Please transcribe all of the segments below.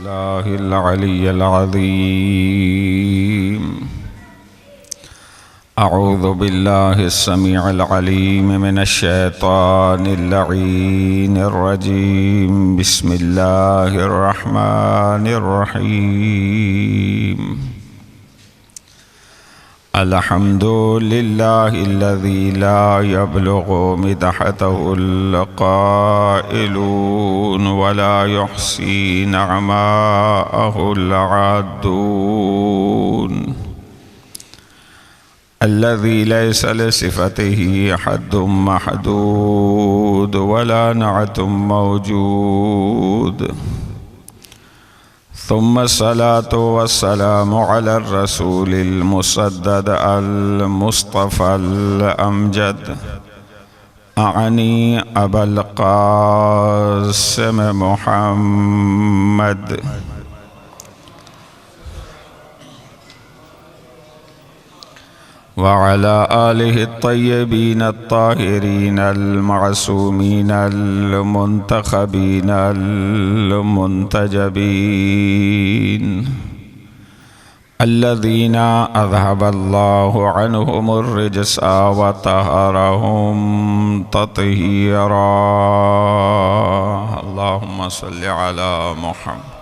बिस्मिल्लाहिल अलिय्यिल अज़ीम। अऊज़ु बिल्लाहिस समीइल अलीम मिनश शैतानिर लईनिर रजीम। बिस्मिल्लाहिर रहमानिर रहीम। अल्हम्दुलिल्लाहिल्लज़ी ला यब्लुगु मिदहतहुल क़ाइलून वला युहसी नअमाअहुल आद्दून। अल्लज़ी लैसा लिसिफ़तिही हद्दुम महदूद वला नअतुम मौजूद। सुम्मा सलातो वस्सलामु अला रसूलिल मुसद्दद अल मुस्तफ़ल अमजद आनी अबल क़ासिम मुहम्मद वअला आलिहि तय्यबीन अत्ताहिरीन अल-मअसूमीन अल-मुंतखबीन अल-मुंतजबीन अल्लज़ीना अज़हबल्लाहु अन्हुमुर रिज्सा व तहहरहुम तत्हीरा। अल्लाहुम्मा सल्लि अला मुहम्मद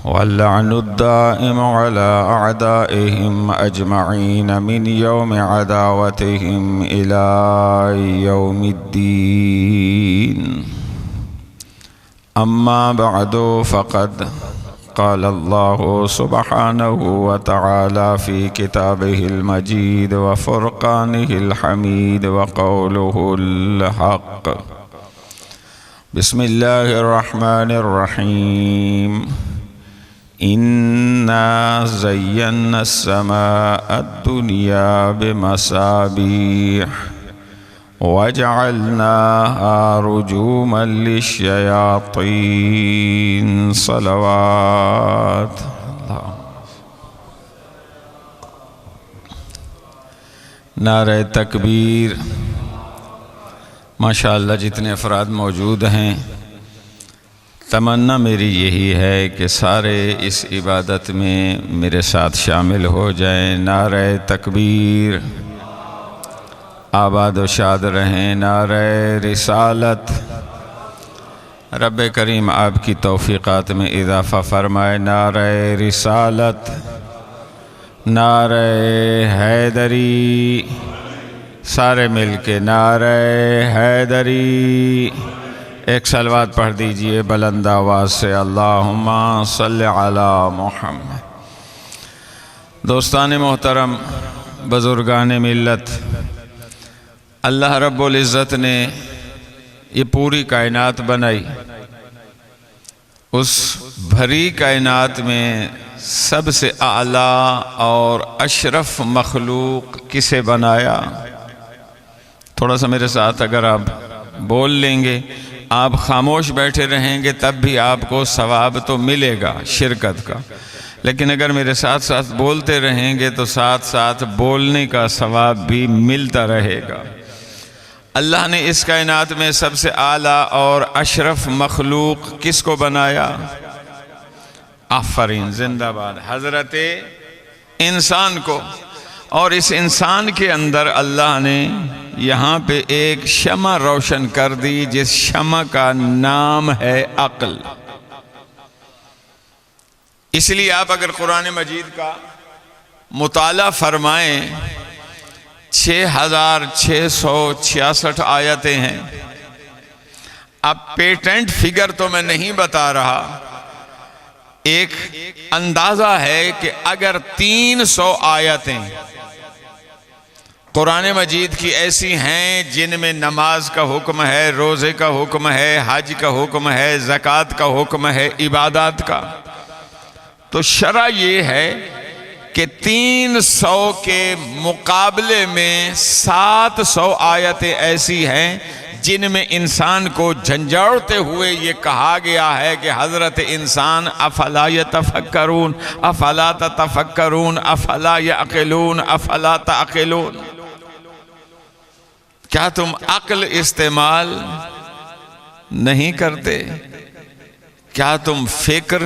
वल्लअनुद्दाइम अला अअदाइहिम अजमईन मिन यौमि अदावतिहिम इला यौमिद्दीन। अम्मा बअदु फ़क़द क़ाल अल्लाहु सुब्हानहु व तआला फ़ी किताबिहिल मजीद व फ़ुरक़ानिहिल हमीद व क़ौलुहुल हक़। बिस्मिल्लाहिर रहमानिर रहीम। इन्ना ज़य्यन्ना अस्समाअद-दुनिया बिमसाबीह वजअलनाहा रुजूमन लिश्शयातीन। सलवात। नारे तकबीर। माशाअल्लाह जितने अफराद मौजूद हैं, तमन्ना मेरी यही है कि सारे इस इबादत में मेरे साथ शामिल हो जाएं। नारे तकबीर। आबाद व शाद रहें। नारे रिसालत। रब करीम आपकी तौफ़ीक़ात में इज़ाफ़ा फ़रमाए। नारे रिसालत। नारे हैदरी। सारे मिल के नारे हैदरी। एक सलवात पढ़ दीजिए बुलंद आवाज़ से। अल्लाहुम्मा सल्लि अला मुहम्मद। दोस्तान मोहतरम, बुज़ुर्गान मिल्लत, अल्लाह रब्बुल इज़्ज़त ने ये पूरी कायनात बनाई। उस भरी कायनात में सबसे आला और अशरफ मखलूक किसे बनाया? थोड़ा सा मेरे साथ अगर आप बोल लेंगे, आप खामोश बैठे रहेंगे तब भी आपको सवाब तो मिलेगा शिरकत का, लेकिन अगर मेरे साथ साथ बोलते रहेंगे तो साथ साथ बोलने का सवाब भी मिलता रहेगा। अल्लाह ने इस कायनात में सबसे आला और अशरफ मखलूक किसको बनाया? आफरीन, जिंदाबाद, हज़रत इंसान को। और इस इंसान के अंदर अल्लाह ने यहाँ पे एक शमा रोशन कर दी, जिस शमा का नाम है अक्ल। इसलिए आप अगर कुरान मजीद का मुताला फरमाएं, 6666 आयतें हैं। अब पेटेंट फिगर तो मैं नहीं बता रहा, एक अंदाजा है कि अगर 300 आयतें कुरान मजीद की ऐसी हैं जिनमें नमाज का हुक्म है, रोज़े का हुक्म है, हज का हुक्म है, ज़कात का हुक्म है, इबादत का, तो शरा ये है कि 300 के मुकाबले में 700 आयतें ऐसी हैं जिनमें इंसान को झंझोड़ते हुए ये कहा गया है कि हज़रत इंसान अफला यतफक्करून अफला ततफक्करून अफला यअक़िलून अफला तअक़िलून। क्या तुम अक्ल इस्तेमाल नहीं करते? क्या तुम फिक्र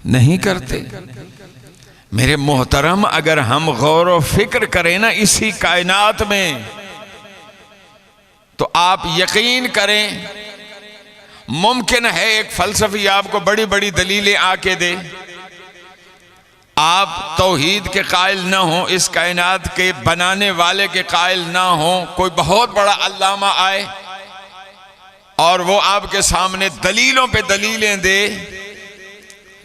नहीं करते? मेरे मोहतरम, अगर हम गौर व फिक्र करें ना इसी कायनात में, तो आप यकीन करें मुमकिन है एक फलसफी आपको बड़ी बड़ी दलीलें आके दे, आप तौहीद के कायल ना हो, इस कायनात के बनाने वाले के कायल ना हो, कोई बहुत बड़ा अल्लामा आए और वो आपके सामने दलीलों पे दलीलें दे,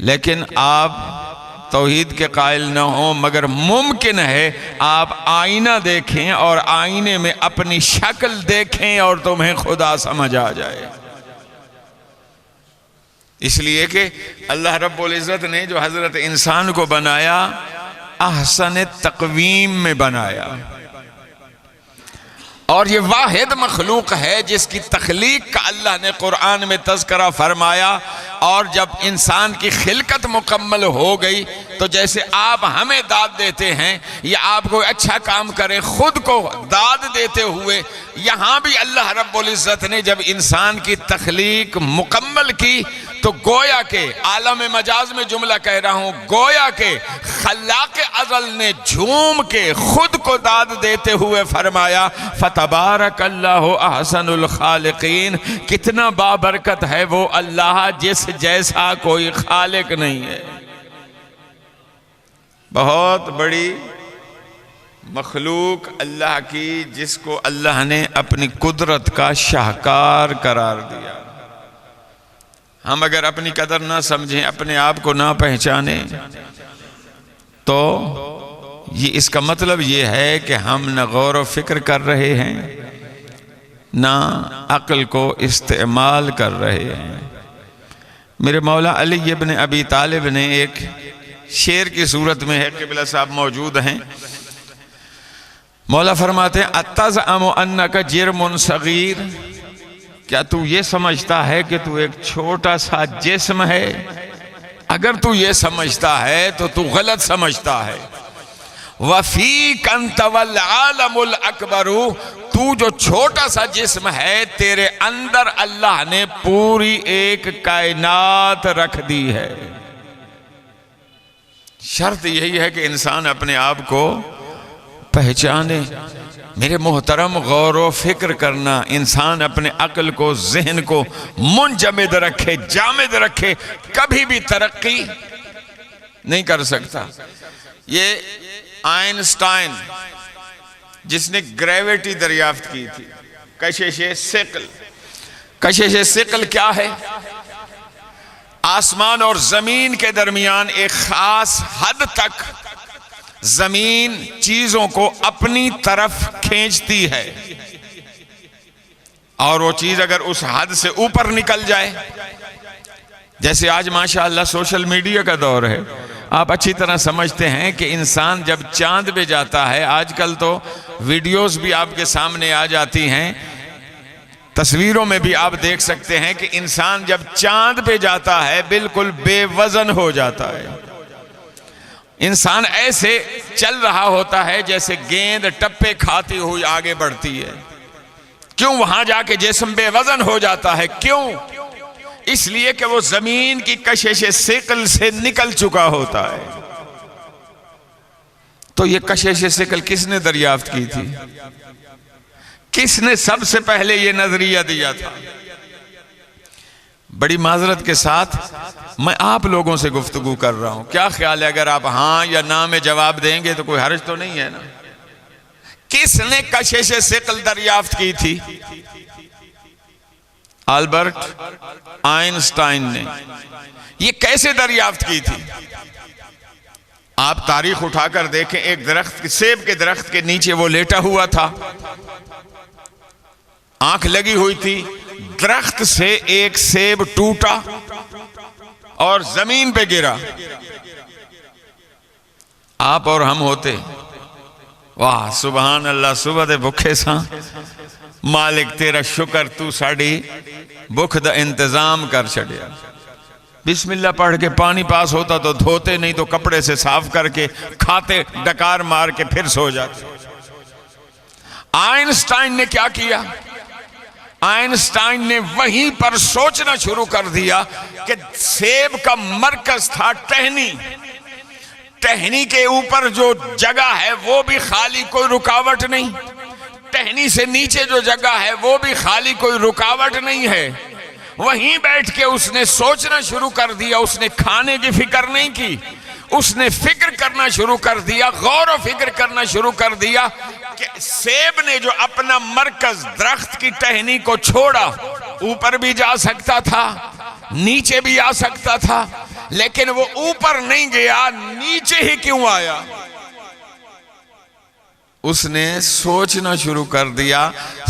लेकिन आप तौहीद के कायल ना हो, मगर मुमकिन है आप आईना देखें और आईने में अपनी शक्ल देखें और तुम्हें खुदा समझ आ जाए। इसलिए कि अल्लाह रब्बुल इज़्ज़त ने जो हजरत इंसान को बनाया, अहसन तक़वीम में बनाया, और ये वाहिद मखलूक है जिसकी तख्लीक का अल्लाह ने कुरान में तज़किरा फरमाया। और जब इंसान की खिलकत मुकम्मल हो गई तो जैसे आप हमें दाद देते हैं या आप कोई अच्छा काम करें खुद को दाद देते हुए, यहाँ भी अल्लाह रब्बुल इज़्ज़त ने जब इंसान की तख्लीक मुकम्मल की तो गोया के आलम मजाज में जुमला कह रहा हूँ, गोया के खल्लाक़ अज़ल ने झूम के खुद को दाद देते हुए फरमाया फतबारकल्लाहु अहसनुल खालिकीन। कितना बाबरकत है वो अल्लाह जिस जैसा कोई खालिक नहीं है। बहुत बड़ी मखलूक अल्लाह की, जिसको अल्लाह ने अपनी कुदरत का शाहकार करार दिया। हम अगर अपनी कदर ना समझें, अपने आप को ना पहचाने, तो ये इसका मतलब ये है कि हम न गौर व फिक्र कर रहे हैं, ना अक्ल को इस्तेमाल कर रहे हैं। मेरे मौला अली इब्न अबी तालिब ने एक शेर की सूरत में है, क़िबला साहब मौजूद हैं, मौला फरमाते हैं अतज़अमु अन्नका जिर्मुन सगीर, क्या तू ये समझता है कि तू एक छोटा सा जिस्म है? अगर तू ये समझता है तो तू गलत समझता है। वफ़ीक अंत वल आलमुल अकबरू, तू जो छोटा सा जिस्म है, तेरे अंदर अल्लाह ने पूरी एक कायनात रख दी है। शर्त यही है कि इंसान अपने आप को पहचाने। मेरे मोहतरम, गौर व फिक्र करना, इंसान अपने अक्ल को, जहन को मुंजमद रखे, जामिद रखे, कभी भी तरक्की नहीं कर सकता। ये आइंस्टाइन जिसने ग्रेविटी दरियाफ्त की थी, कशिश सिकल। कशिश सिकल क्या है? आसमान और जमीन के दरमियान एक खास हद तक जमीन चीजों को अपनी तरफ खींचती है, और वो चीज अगर उस हद से ऊपर निकल जाए, जैसे आज माशाअल्लाह सोशल मीडिया का दौर है, आप अच्छी तरह समझते हैं कि इंसान जब चांद पे जाता है, आजकल तो वीडियोस भी आपके सामने आ जाती हैं, तस्वीरों में भी आप देख सकते हैं कि इंसान जब चांद पे जाता है बिल्कुल बेवजन हो जाता है। इंसान ऐसे चल रहा होता है जैसे गेंद टप्पे खाती हुई आगे बढ़ती है। क्यों? वहां जाके जिस्म बेवजन हो जाता है। क्यों? इसलिए कि वो जमीन की कशिश सिकल से निकल चुका होता है। तो ये कशिश सिकल किसने दरियाफ्त की थी? किसने सबसे पहले ये नजरिया दिया था? बड़ी माजरत के साथ मैं आप लोगों से गुफ्तगू कर रहा हूं, क्या ख्याल है अगर आप हाँ या ना में जवाब देंगे तो कोई हर्ज तो नहीं है ना? किसने कशिश सिकल दरियाफ्त की थी? अल्बर्ट आइंस्टाइन ने। ये कैसे दरियाफ्त की थी? आप तारीख उठाकर देखें, एक दरख्त, सेब के दरख्त के नीचे वो लेटा हुआ था, आंख लगी हुई थी, दरख्त से एक सेब टूटा और जमीन पे गिरा। आप और हम होते, वाह सुभान अल्लाह, सुबह दे भुखे सा, मालिक तेरा शुक्र, तू साड़ी भुख दा इंतजाम कर छड़िया। बिस्मिल्लाह पढ़ के पानी पास होता तो धोते, नहीं तो कपड़े से साफ करके खाते, डकार मार के फिर सो जाते। आइंस्टाइन ने क्या किया? आइंस्टाइन ने वहीं पर सोचना शुरू कर दिया कि सेब का मरकज था टहनी, टहनी के ऊपर जो जगह है वो भी खाली, कोई रुकावट नहीं, टहनी से नीचे जो जगह है वो भी खाली, कोई रुकावट नहीं है। वहीं बैठ के उसने सोचना शुरू कर दिया, उसने खाने की फिक्र नहीं की, उसने फिक्र करना शुरू कर दिया, गौर व फिक्र करना शुरू कर दिया कि सेब ने जो अपना मरकज दरख्त की टहनी को छोड़ा, ऊपर भी जा सकता था, नीचे भी आ सकता था, लेकिन वो ऊपर नहीं गया, नीचे ही क्यों आया? उसने सोचना शुरू कर दिया।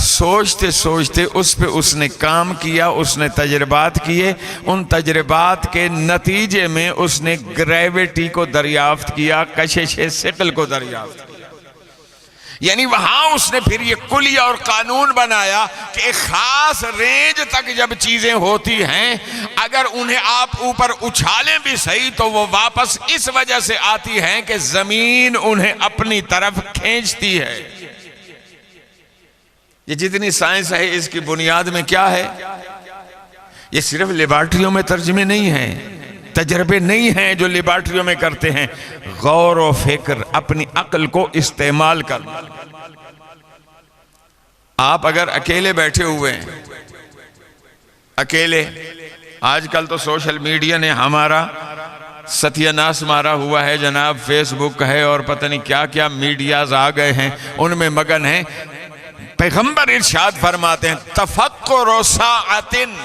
सोचते सोचते उस पे उसने काम किया, उसने तजर्बात किए, उन तजर्बात के नतीजे में उसने ग्रेविटी को दरियाफ्त किया, कशिश सिकल को दरियाफ्त किया। यानी वहां उसने फिर ये कुलिया और कानून बनाया कि एक खास रेंज तक जब चीजें होती हैं, अगर उन्हें आप ऊपर उछालें भी सही तो वो वापस इस वजह से आती हैं कि जमीन उन्हें अपनी तरफ खींचती है। ये जितनी साइंस है इसकी बुनियाद में क्या है? ये सिर्फ लेबॉर्ट्रियों में तर्जमे नहीं है, तजर्बे नहीं हैं जो लेबॉर्ट्रियों में करते हैं, गौर व फिक्र, अपनी अक्ल को इस्तेमाल कर। आप अगर अकेले बैठे हुए हैं, अकेले, आजकल तो सोशल मीडिया ने हमारा सत्यानाश मारा हुआ है जनाब, फेसबुक है और पता नहीं क्या क्या मीडियाज आ गए हैं, उनमें मगन हैं। पैगंबर इरशाद फरमाते हैं, तफक्कुर साअतिन,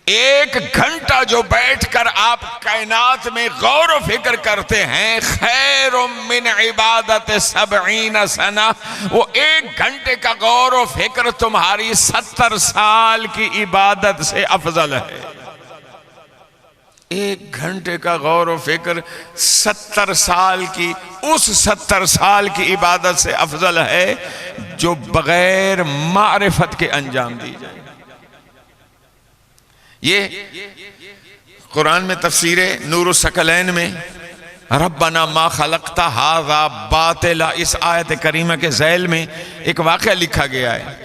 एक घंटा जो बैठकर आप कायनात में गौर व फिक्र करते हैं, खैरुम मिन इबादत 70 सना, वो एक घंटे का गौर व फिक्र तुम्हारी 70 साल की इबादत से अफजल है। एक घंटे का गौर व फिक्र 70 साल की, उस 70 साल की इबादत से अफजल है जो बगैर मारिफत के अंजाम दी जाए। ये कुरान में तफसीरे नूरुस सकलैन में रब्बना मा खलक़ता हाज़ा बातिला, इस आयत करीमा के ज़ैल में एक वाक़या लिखा गया है।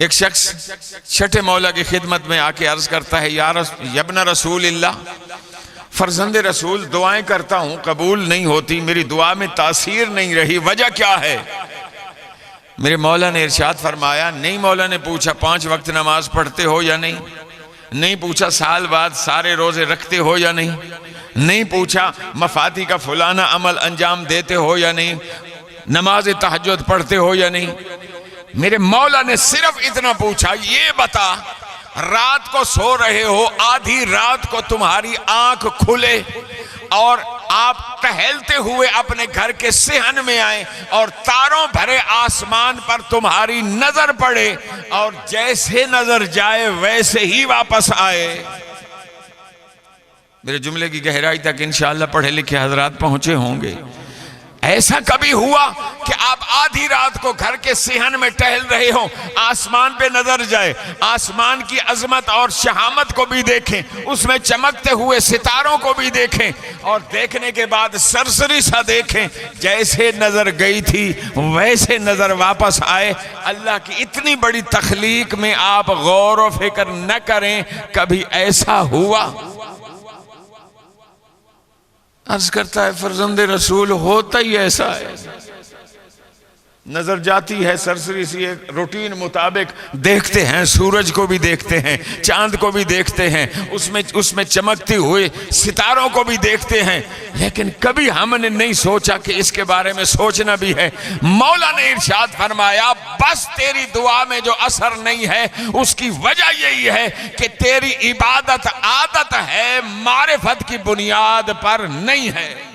एक शख्स छठे मौला की खिदमत में आके अर्ज करता है, यब्न रसूलिल्लाह, फर्जंद रसूल, दुआएं करता हूं कबूल नहीं होती, मेरी दुआ में तासीर नहीं रही, वजह क्या है? मेरे मौला ने इरशाद फरमाया, नहीं मौला ने पूछा 5 वक्त नमाज पढ़ते हो या नहीं, नहीं पूछा साल बाद सारे रोजे रखते हो या नहीं, नहीं पूछा मफाती का फलाना अमल अंजाम देते हो या नहीं, नमाज तहज्जुद पढ़ते हो या नहीं। मेरे मौला ने सिर्फ इतना पूछा, ये बता, रात को सो रहे हो, आधी रात को तुम्हारी आंख खुले और आप टहलते हुए अपने घर के सेहन में आए और तारों भरे आसमान पर तुम्हारी नजर पड़े और जैसे नजर जाए वैसे ही वापस आए। मेरे जुमले की गहराई तक इंशाअल्लाह पढ़े लिखे हजरात पहुंचे होंगे। ऐसा कभी हुआ कि आप आधी रात को घर के सेहन में टहल रहे हो, आसमान पे नजर जाए, आसमान की अजमत और शहामत को भी देखें, उसमें चमकते हुए सितारों को भी देखें और देखने के बाद सरसरी सा देखें, जैसे नजर गई थी वैसे नजर वापस आए। अल्लाह की इतनी बड़ी तख्लीक में आप गौर व फिक्र न करें, कभी ऐसा हुआ? अर्ज करता है फर्जंद रसूल, होता ही ऐसा है, नजर जाती है सरसरी सी, एक रूटीन मुताबिक देखते हैं, सूरज को भी देखते हैं, चांद को भी देखते हैं, उसमें चमकती हुई सितारों को भी देखते हैं, लेकिन कभी हमने नहीं सोचा कि इसके बारे में सोचना भी है। मौला ने इरशाद फरमाया, बस तेरी दुआ में जो असर नहीं है उसकी वजह यही है कि तेरी इबादत आदत है, मारिफत की बुनियाद पर नहीं है।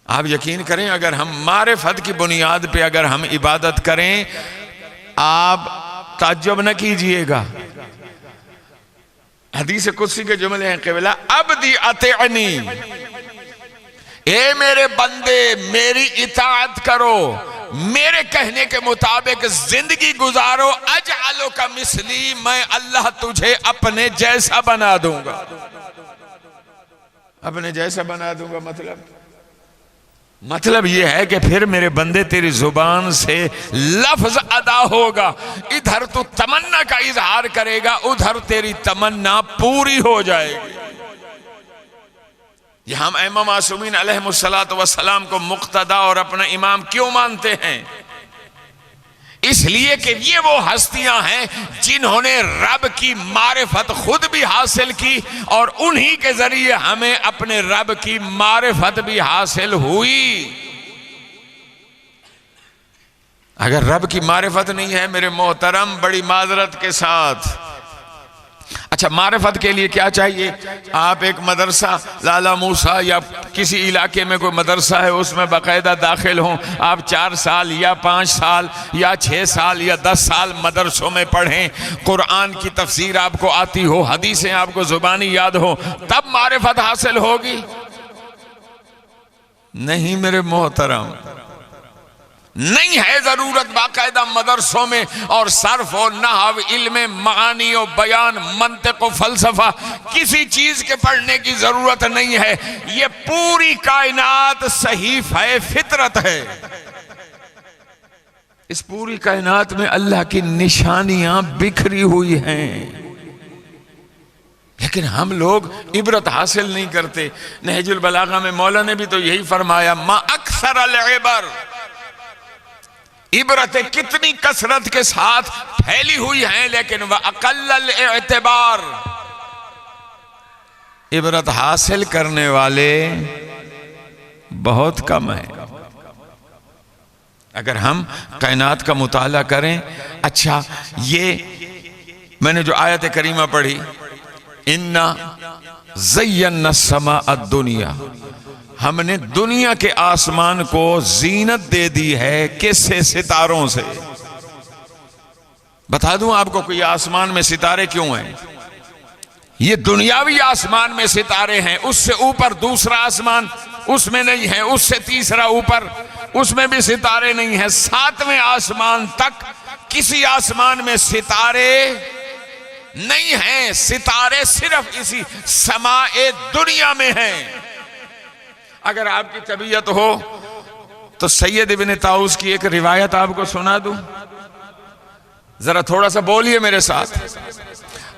आप यकीन करें, अगर हम मारिफत की बुनियाद पे अगर हम इबादत करें, आप ताज्जुब न कीजिएगा। हदीस कुदसी के जुमले हैं, क़िबला अब्दी अतिअनी, ए मेरे बंदे मेरी इताअत करो, मेरे कहने के मुताबिक जिंदगी गुजारो, अजअलो का मिसली, मैं अल्लाह तुझे अपने जैसा बना दूंगा। अपने जैसा बना दूंगा मतलब मतलब यह है कि फिर मेरे बंदे तेरी जुबान से लफ्ज अदा होगा, इधर तू तमन्ना का इजहार करेगा, उधर तेरी तमन्ना पूरी हो जाएगी। यह हम इमाम मासूमीन अलैहिमुस्सलातु वस्सलाम को मुक्तदा और अपना इमाम क्यों मानते हैं? इसलिए कि ये वो हस्तियां हैं जिन्होंने रब की मारिफत खुद भी हासिल की और उन्हीं के जरिए हमें अपने रब की मारिफत भी हासिल हुई। अगर रब की मारिफत नहीं है मेरे मोहतरम, बड़ी माजरत के साथ, अच्छा मारिफत के लिए क्या चाहिए? आप एक मदरसा लाला मूसा या किसी इलाके में कोई मदरसा है उसमें बाकायदा दाखिल हों, आप 4 साल या 5 साल या 6 साल या 10 साल मदरसों में पढ़ें, कुरान की तफसीर आपको आती हो, हदीसें आपको जुबानी याद हो, तब मारिफत हासिल होगी। नहीं मेरे मोहतरम, नहीं है जरूरत बाकायदा मदरसों में और सर्फ और नहव, इल्म मानी और बयान, मंतिक और फलसफा, किसी चीज के पढ़ने की जरूरत नहीं है। ये पूरी कायनात सहीफा फितरत है। इस पूरी कायनात में अल्लाह की निशानियां बिखरी हुई हैं, लेकिन हम लोग इबरत हासिल नहीं करते। नहजुल बलागा में मौला ने भी तो यही फरमाया, मा अक्सर अल इबर, इबरतें कितनी कसरत के साथ फैली हुई हैं, लेकिन वह अकल्लल एतबार, इबरत हासिल करने वाले बहुत कम हैं। अगर हम कायनात का मुताला करें, अच्छा ये मैंने जो आयत करीमा पढ़ी, इन्ना ज़य्यना समा अद-दुनिया, हमने दुनिया के आसमान को जीनत दे दी है। किससे? सितारों से। बता दूं आपको कि आसमान में सितारे क्यों हैं? ये दुनियावी आसमान में सितारे हैं, उससे ऊपर दूसरा आसमान उसमें नहीं है, उससे तीसरा ऊपर उसमें भी सितारे नहीं है, 7वें आसमान तक किसी आसमान में सितारे नहीं हैं। सितारे सिर्फ इसी समाए दुनिया में हैं। अगर आपकी तबीयत हो तो सैयद इब्न ताऊस की एक रिवायत आपको सुना दूं, जरा थोड़ा सा बोलिए मेरे साथ।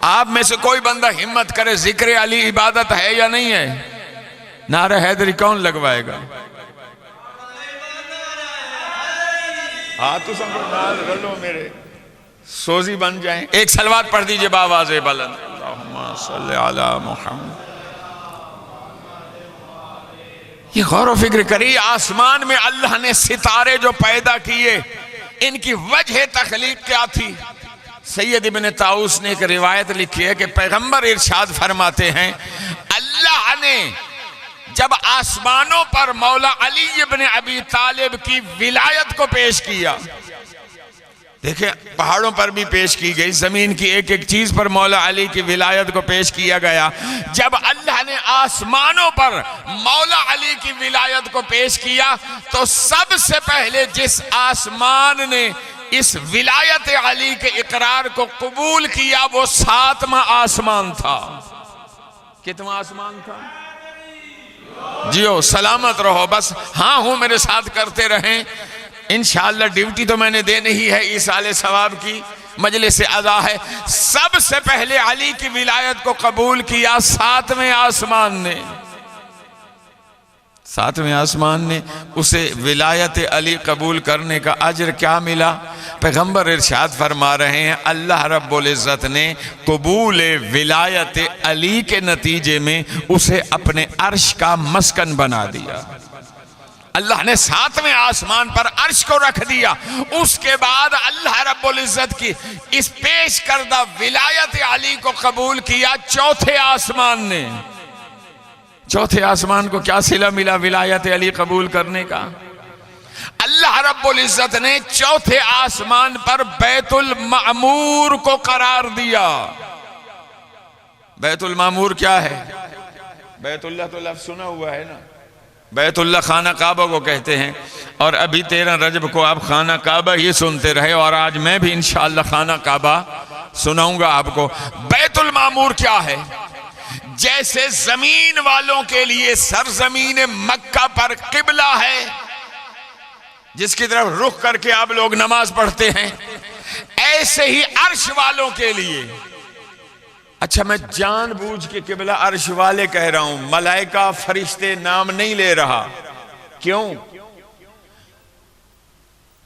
आप में से कोई बंदा हिम्मत करे, जिक्र अली इबादत है या नहीं है? नारा हैदरी कौन लगवाएगा? हाथ तो संभालो मेरे, सोजी बन जाएं। एक सलवात पढ़ दीजिए बावाज़े बुलंद, अल्लाहुम्मा सल्ली अला मुहम्मद। ये गौर व फिक्र करिए, आसमान में अल्लाह ने सितारे जो पैदा किए, इनकी वजह तख्लीक क्या थी? सैयद इब्न ताऊस ने एक रिवायत लिखी है कि पैगंबर इरशाद फरमाते हैं, अल्लाह ने जब आसमानों पर मौला अली इब्न अबी तालिब की विलायत को पेश किया, देखिए पहाड़ों पर भी पेश की गई, जमीन की एक एक चीज पर मौला अली की विलायत को पेश किया गया। जब अल्लाह ने आसमानों पर मौला अली की विलायत को पेश किया तो सबसे पहले जिस आसमान ने इस विलायत अली के इकरार को कबूल किया वो 7वां आसमान था। कितना आसमान था? जियो सलामत रहो, बस हाँ हूं मेरे साथ करते रहें। इंशाअल्लाह ड्यूटी तो मैंने देनी ही है, ईसाले सवाब की मजलिस से अदा है। सबसे पहले अली की विलायत को कबूल किया 7वें आसमान ने। 7वें आसमान ने उसे विलायत अली कबूल करने का अजर क्या मिला? पैगंबर इरशाद फरमा रहे हैं, अल्लाह रब्बुल इज़्ज़त ने कबूल विलायत अली के नतीजे में उसे अपने अर्श का मस्कन बना दिया। अल्लाह ने 7वें आसमान पर अर्श को रख दिया। उसके बाद अल्लाह रब्बुल इज़्ज़त की इस पेश करदा विलायत अली को कबूल किया 4थे आसमान ने। 4थे आसमान को क्या सिला मिला विलायत अली कबूल करने का? अल्लाह रब्बुल इज़्ज़त ने 4थे आसमान पर बैतुल मामूर को करार दिया। बैतुल मामूर क्या है? बैतुल्लाह तो लफ्ज़ सुना हुआ है ना, बैतुल्लाह खाना काबा को कहते हैं। और अभी 13 रजब को आप खाना काबा ही सुनते रहे और आज मैं भी इंशाअल्लाह खाना काबा सुनाऊंगा आपको। बैतुल मामूर क्या है? जैसे जमीन वालों के लिए सरजमीन मक्का पर किबला है, जिसकी तरफ रुख करके आप लोग नमाज पढ़ते हैं, ऐसे ही अर्श वालों के लिए। अच्छा, मैं जानबूझ के किबला अर्श वाले कह रहा हूं, मलाइका फरिश्ते नाम नहीं ले रहा। क्यों?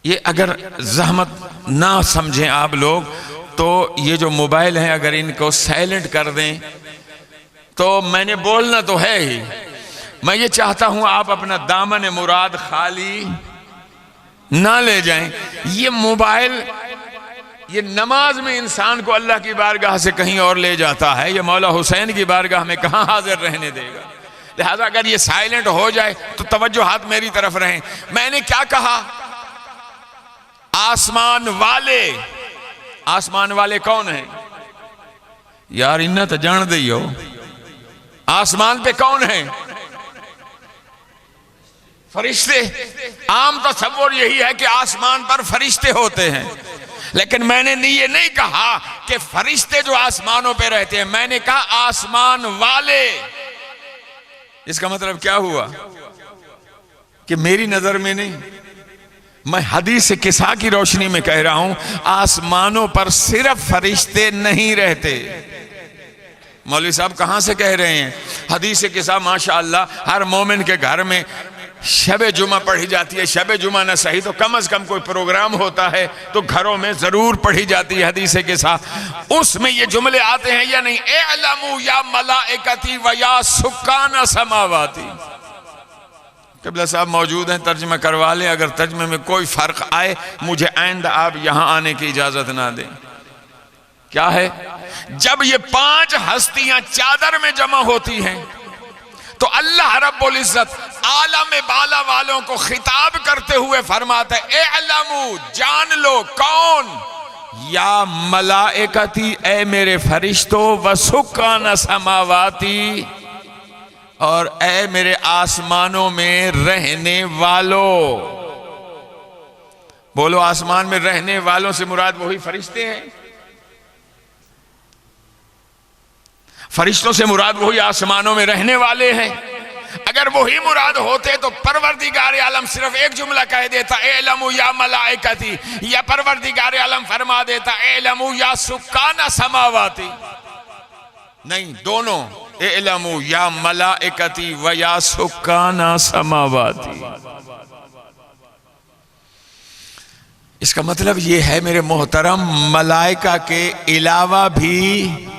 ये अगर जहमत ना समझें आप लोग तो ये जो मोबाइल हैं अगर इनको साइलेंट कर दें तो मैंने बोलना तो है ही। मैं ये चाहता हूं आप अपना दामन मुराद खाली ना ले जाएं। ये मोबाइल ये नमाज में इंसान को अल्लाह की बारगाह से कहीं और ले जाता है, ये मौला हुसैन की बारगाह में कहां हाजिर रहने देगा। लिहाजा अगर ये साइलेंट हो जाए तो तवज्जो हाथ मेरी तरफ रहें। मैंने क्या कहा? आसमान वाले। आसमान वाले कौन है यार? इन्ना तो जान दी हो। आसमान पे कौन है? फरिश्ते। आम तसव्वुर यही है कि आसमान पर फरिश्ते होते हैं, लेकिन मैंने ये नहीं कहा कि फरिश्ते जो आसमानों पे रहते हैं, मैंने कहा आसमान वाले। इसका मतलब क्या हुआ कि मेरी नजर में नहीं, मैं हदीस किसा की रोशनी में कह रहा हूं, आसमानों पर सिर्फ फरिश्ते नहीं रहते। मौलवी साहब कहां से कह रहे हैं? हदीस किसा माशाअल्लाह हर मोमिन के घर में शबे जुमा पढ़ी जाती है। शबे जुमा ना सही तो कम से कम कोई प्रोग्राम होता है तो घरों में जरूर पढ़ी जाती है हदीस के साथ। उसमें ये जुमले आते हैं या नहीं? एअलमू या मलाइकती व या सुक्कान समावाती। क़िबला साहब मौजूद हैं, तर्जमा करवा लें। अगर तर्जमे में कोई फर्क आए मुझे आइंदा आप यहां आने की इजाजत ना दें। क्या है? जब ये 5 हस्तियां चादर में जमा होती हैं तो अल्लाह रब्बुल इज्जत आलम बाला वालों को खिताब करते हुए फरमाते ए अलमू, जान लो। कौन? या मलाइकती, ए मेरे फरिश्तों, व सुक्कान समावाती, और ए मेरे आसमानों में रहने वालों। बोलो, आसमान में रहने वालों से मुराद वही फरिश्ते हैं? फरिश्तों से मुराद वही आसमानों में रहने वाले हैं। अगर वही मुराद होते तो परवरदिगार आलम सिर्फ एक जुमला कह देता, एलमू या मलाइकती, या परवरदिगार आलम फरमा देता एलमू या सुक्कान समावाती। नहीं, दोनों, एलमू या मलाइकती व या सुक्कान समावाती। इसका मतलब यह है मेरे मोहतरम, मलाइका के अलावा भी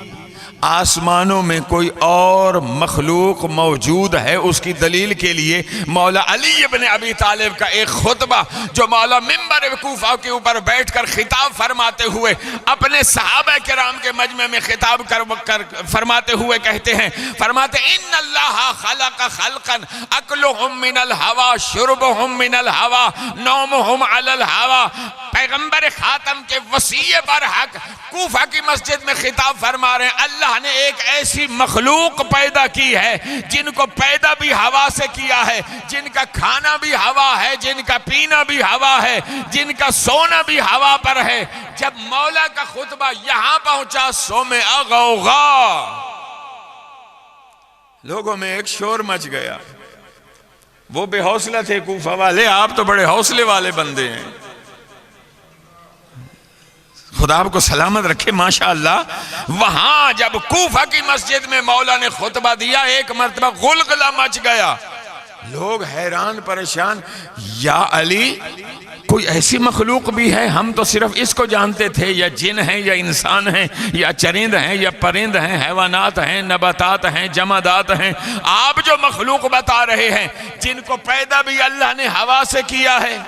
आसमानों में कोई और मखलूक मौजूद है। उसकी दलील के लिए मौला अली इब्न अबी तालिब का एक खुतबा जो मौला मिंबर कूफा के ऊपर बैठकर खिताब फरमाते हुए अपने सहाबा किराम के मजमे में खिताब कर फरमाते हुए कहते हैं, फरमाते इन्नल्लाह खलक खल्कन अकलुहुम मिनल हवा शुरबुहुम मिनल हवा नौमुहुम अलल हवा। पैगंबर खातम के वसीये पर हक कूफा की मस्जिद में खिताब फरमा रहे हैं, अल्लाह ने एक ऐसी मखलूक पैदा की है जिनको पैदा भी हवा से किया है, जिनका खाना भी हवा है, जिनका पीना भी हवा है, जिनका सोना भी हवा पर है। जब मौला का खुतबा यहां पहुंचा सो में अगौगा, लोगों में एक शोर मच गया। वो बेहौसला थे कूफा वाले, आप तो बड़े हौसले वाले बंदे हैं, खुदा आपको सलामत रखे माशाअल्लाह। वहां जब कूफा की मस्जिद में मौला ने खुतबा दिया, एक मर्तबा गुलगुला मच गया। लोग हैरान परेशान, या अली कोई ऐसी मखलूक भी है? हम तो सिर्फ इसको जानते थे, या जिन हैं या इंसान हैं या चरिंद हैं या परिंद हैं, हैवानात हैं, नबातात हैं, जमादात हैं। आप जो मखलूक बता रहे हैं, जिनको पैदा भी अल्लाह ने हवा से किया है,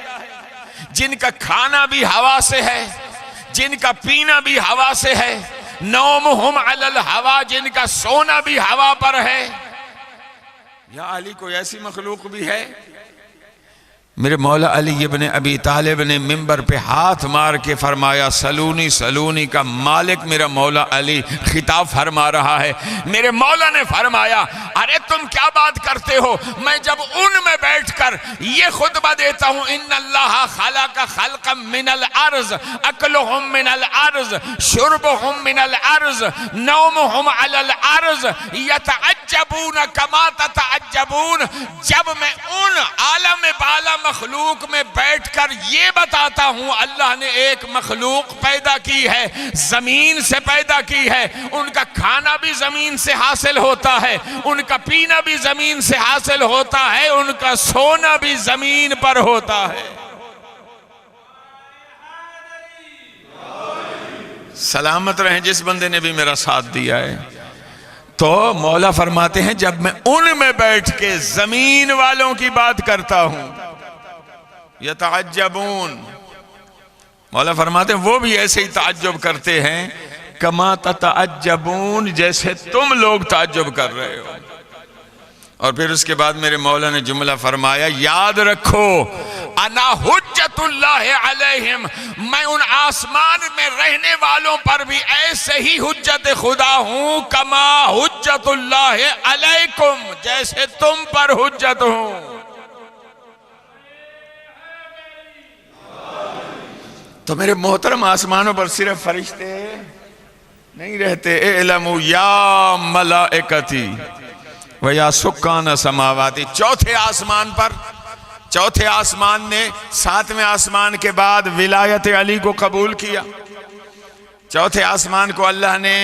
जिनका खाना भी हवा से है, जिनका पीना भी हवा से है, नौमुहुम अलल हवा, जिनका सोना भी हवा पर है। या अली कोई ऐसी मखलूक भी है? मेरे मौला अली इब्न अबी तालिब ने मिंबर पे हाथ मार के फरमाया, सलूनी सलूनी का मालिक मेरा मौला अली खिताब फरमा रहा है। मेरे मौला ने फरमाया, अरे तुम क्या बात करते हो, मैं जब उनमें बैठकर ये खुतबा देता हूँ, इन्नल्लाह खलक़ खल्क़म मिनल अर्ज़ अक्लुहुम मिनल अर्ज़ शुरबुहुम मिनल अर्ज़ नौमुहुम अलल अर्ज़ यतअज्जबून कमा ततअज्जबून। जब मैं उन आलम बाला मखलूक में बैठकर ये बताता हूं अल्लाह ने एक मखलूक पैदा की है, जमीन से पैदा की है, उनका खाना भी जमीन से हासिल होता है, उनका पीना भी जमीन से हासिल होता है, उनका सोना भी जमीन पर होता है। सलामत रहें जिस बंदे ने भी मेरा साथ दिया है। तो मौला फरमाते हैं, जब मैं उनमें बैठ के जमीन वालों की बात करता हूं, यतअज्जबून, मौला फरमाते हैं वो भी ऐसे ही ताज्जुब करते हैं, कमा ततअज्जबून, जैसे तुम लोग ताज्जुब कर रहे हो। और फिर उसके बाद मेरे मौला ने जुमला फरमाया, याद रखो अना हुज्जतुल्लाह अलैहिम, मैं उन आसमान में रहने वालों पर भी ऐसे ही हुज्जत खुदा हूं, कमा हुज्जतुल्लाह अलैकुम, जैसे तुम पर हुज्जत हूं। तो मेरे मोहतरम, आसमानों पर सिर्फ फरिश्ते नहीं रहते, इल्मु या मलाइकती व या सुक्कान समावाती। चौथे आसमान पर, चौथे आसमान ने 7वें आसमान के बाद विलायत अली को कबूल किया। चौथे आसमान को अल्लाह ने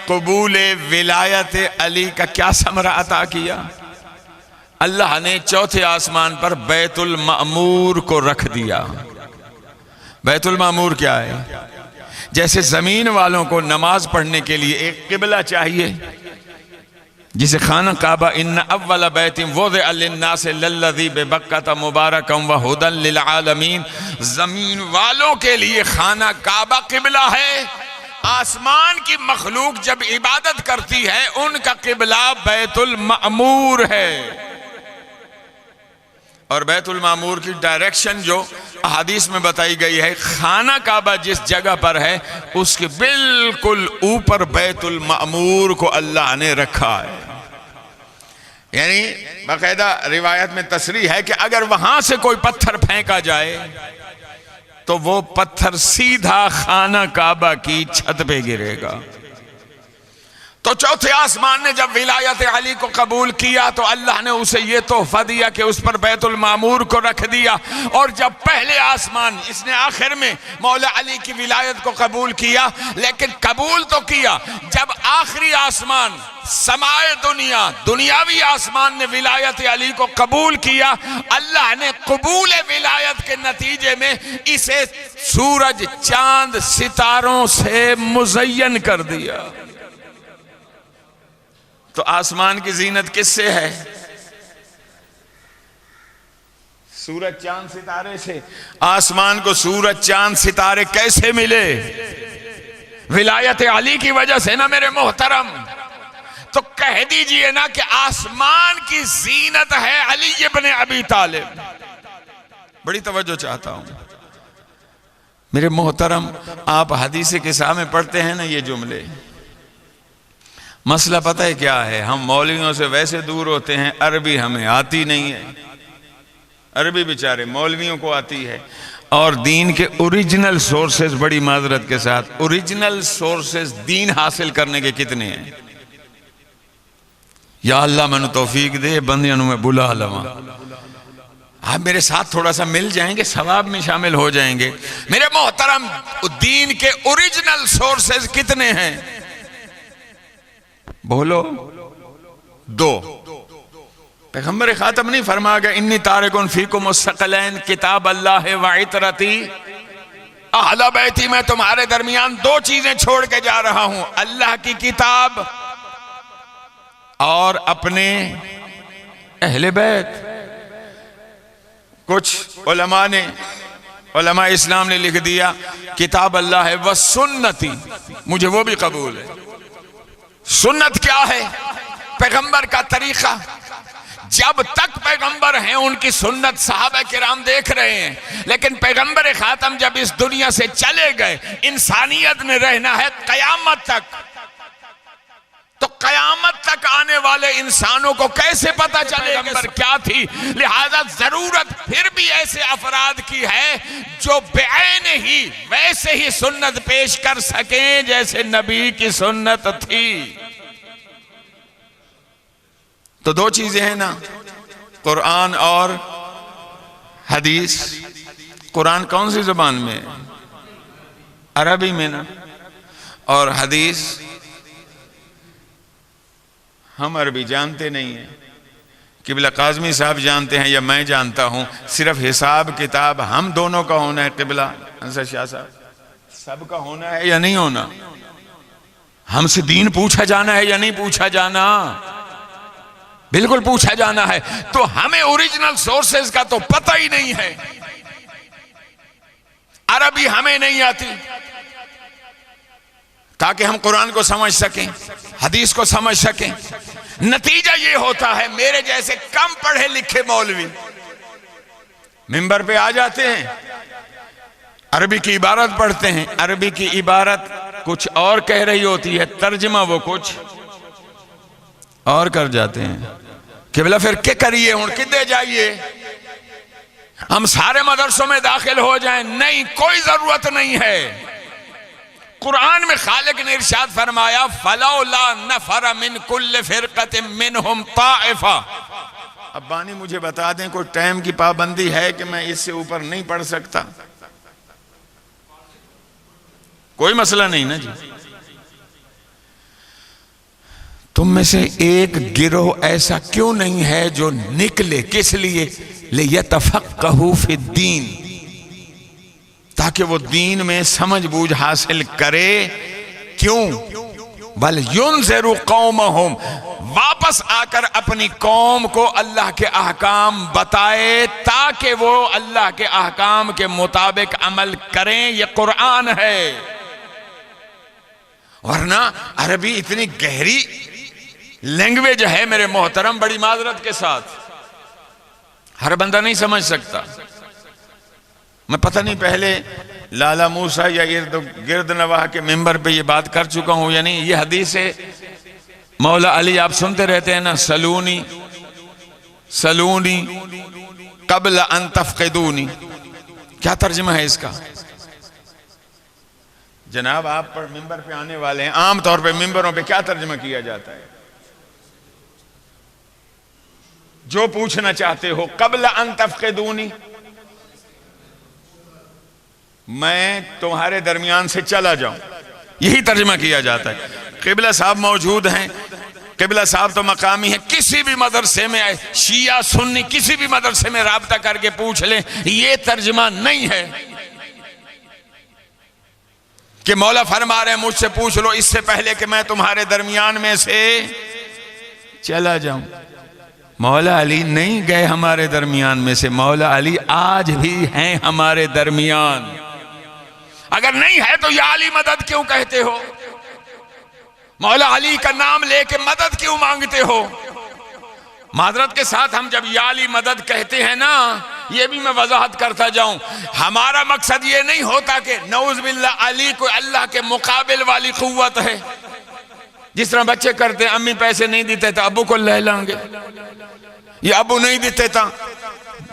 कबूल विलायत अली का क्या समरा अता किया? अल्लाह ने चौथे आसमान पर बैतुल मामूर को रख दिया। बैतुल मामूर क्या है? जैसे जमीन वालों को नमाज पढ़ने के लिए एक किबला चाहिए, जिसे खाना काबा इन्ना अव्वल बैतिन वुदिअ लिन्नास लल्लज़ी बिबक्कता मुबारकम व हुदन लिल आलमीन, जमीन वालों के लिए खाना काबा किबला है। आसमान की मखलूक जब इबादत करती है, उनका किबला बैतुल मामूर है। और बैतुल मामूर की डायरेक्शन जो हदीस में बताई गई है, खाना काबा जिस जगह पर है उसके बिल्कुल ऊपर बैतुल मामूर को अल्लाह ने रखा है। यानी बाकायदा रिवायत में तसरीह है कि अगर वहां से कोई पत्थर फेंका जाए तो वो पत्थर सीधा खाना काबा की छत पे गिरेगा। तो चौथे आसमान ने जब विलायत अली को कबूल किया तो अल्लाह ने उसे ये तोहफा दिया कि उस पर बैतुल मामूर को रख दिया। और जब पहले आसमान, इसने आखिर में मौला अली की विलायत को कबूल किया, लेकिन कबूल तो किया, जब आखिरी आसमान समाए दुनिया, दुनियावी आसमान ने विलायत अली को कबूल किया, अल्लाह ने कबूल विलायत के नतीजे में इसे सूरज, चांद, सितारों से मुज़य्यन कर दिया। तो आसमान की जीनत किससे है? सूरज, चांद, सितारे से। आसमान को सूरज, चांद, सितारे कैसे मिले? विलायत अली की वजह से ना मेरे मोहतरम। तो कह दीजिए ना कि आसमान की जीनत है अली इब्न अबी तालिब। बड़ी तवज्जो चाहता हूं मेरे मोहतरम, आप हदीस किसा में पढ़ते हैं ना ये जुमले। मसला पता है क्या है? हम मौलवियों से वैसे दूर होते हैं, अरबी हमें आती नहीं है। अरबी बेचारे मौलवियों को आती है। और दीन के ओरिजिनल सोर्सेज, बड़ी माजरत के साथ, ओरिजिनल सोर्सेज दीन हासिल करने के कितने हैं? या अल्लाह मैनू तौफीक दे, बंदियां नू मैं बुला लवा। आप मेरे साथ थोड़ा सा मिल जाएंगे, सवाब में शामिल हो जाएंगे। मेरे मोहतरम, दीन के ओरिजिनल सोर्सेज कितने हैं? बोलो। 2। पैगंबर खातम नहीं फरमा गया, इन्नी तारिकुन फीकुम मुस्तक़लैन किताब अल्लाह व इतरती, अहले बैती, मैं तुम्हारे दरमियान 2 चीजें छोड़ के जा रहा हूं, अल्लाह की किताब और अपने अहले बैत। कुछ उलमा इस्लाम ने लिख दिया किताब अल्लाह है व सुन्नती, मुझे वो भी कबूल है। सुन्नत क्या है? पैगंबर का तरीका। जब तक पैगंबर हैं उनकी सुन्नत सहाबा किराम देख रहे हैं, लेकिन पैगंबर खातम जब इस दुनिया से चले गए, इंसानियत ने रहना है कयामत तक, तो कयामत तक आने वाले इंसानों को कैसे पता चलेगा पैगंबर क्या थी। लिहाजा जरूरत फिर भी ऐसे अफराद की है जो बेऐन ही वैसे ही सुन्नत पेश कर सकें जैसे नबी की सुन्नत थी। तो दो चीजें हैं ना, कुरान और हदीस। कुरान कौन सी जुबान में? अरबी में ना। और हदीस हम अरबी जानते नहीं हैं, किबला काज़मी साहब जानते हैं या मैं जानता हूं। सिर्फ हिसाब किताब हम दोनों का होना है। किबला अंसर शाह साहब, सबका होना है या नहीं होना? हमसे दीन पूछा जाना है या नहीं पूछा जाना? बिल्कुल पूछा जाना है। तो हमें ओरिजिनल सोर्सेज का तो पता ही नहीं है। अरबी हमें नहीं आती ताकि हम कुरान को समझ सकें, हदीस को समझ सकें। नतीजा ये होता है मेरे जैसे कम पढ़े लिखे मौलवी मिंबर पे आ जाते हैं, अरबी की इबारत पढ़ते हैं, अरबी की इबारत कुछ और कह रही होती है, तर्जमा वो कुछ और कर जाते हैं। कि बोला फिर क्या करिए, हूं किधे जाइए, हम सारे मदरसों में दाखिल हो जाएं? नहीं, कोई जरूरत नहीं है। कुरान में खालिक ने इरशाद फरमाया, फलौला नफर मिन कुल्ल फिरकतिन मिनहुम ताइफा। अब बानी मुझे बता दें, कोई टाइम की पाबंदी है कि मैं इससे ऊपर नहीं पढ़ सकता? कोई मसला नहीं ना जी। तुम में से एक गिरोह ऐसा क्यों नहीं है जो निकले, किस लिए? लियतफक्कहू फिद्दीन, ताकि वो दीन में समझ बूझ हासिल करे। क्यों? बल युनज़िरु कौमहुम, वापस आकर अपनी कौम को अल्लाह के अहकाम बताए ताकि वो अल्लाह के अहकाम के मुताबिक अमल करें। ये कुरान है। वरना अरबी इतनी गहरी लैंग्वेज है मेरे मोहतरम, बड़ी माजरत के साथ हर बंदा नहीं समझ सकता। मैं पता नहीं पहले लाला मूसा या इर्द गिर्द नवाह के मिंबर पे ये बात कर चुका हूं या नहीं। ये हदीस है मौला अली, आप सुनते रहते हैं ना, सलूनी सलूनी कबल अन तफ़क़िदूनी। क्या तर्जुमा है इसका? जनाब आप पर मिंबर पे आने वाले हैं, आमतौर पे मिंबरों पे क्या तर्जुमा किया जाता है? जो पूछना चाहते हो, कबल अन तफ़क़िदूनी, मैं तुम्हारे दरमियान से चला जाऊं, यही तर्जुमा किया जाता है। किबला साहब मौजूद हैं, किबला साहब तो मकामी है, किसी भी मदरसे में आए, शिया सुन्नी किसी भी मदरसे में राब्ता करके पूछ लें, ये तर्जुमा नहीं है कि मौला फरमा रहे हैं मुझसे पूछ लो इससे पहले कि मैं तुम्हारे दरमियान में से चला जाऊं। मौला अली नहीं गए हमारे दरमियान में से, मौला अली आज भी हैं हमारे दरमियान। अगर नहीं है तो या अली मदद क्यों कहते हो? मौला अली का नाम लेके मदद क्यों मांगते हो? माजरत के साथ हम जब या अली मदद कहते हैं ना, ये भी मैं वजाहत करता जाऊं, हमारा मकसद ये नहीं होता कि नऊज़ बिल्लाह अली कोई अल्लाह के मुकाबिल वाली कुव्वत है। जिस तरह बच्चे करते हैं, अम्मी पैसे नहीं देते तो अबू को ले लाएंगे, ये अबू नहीं देते तो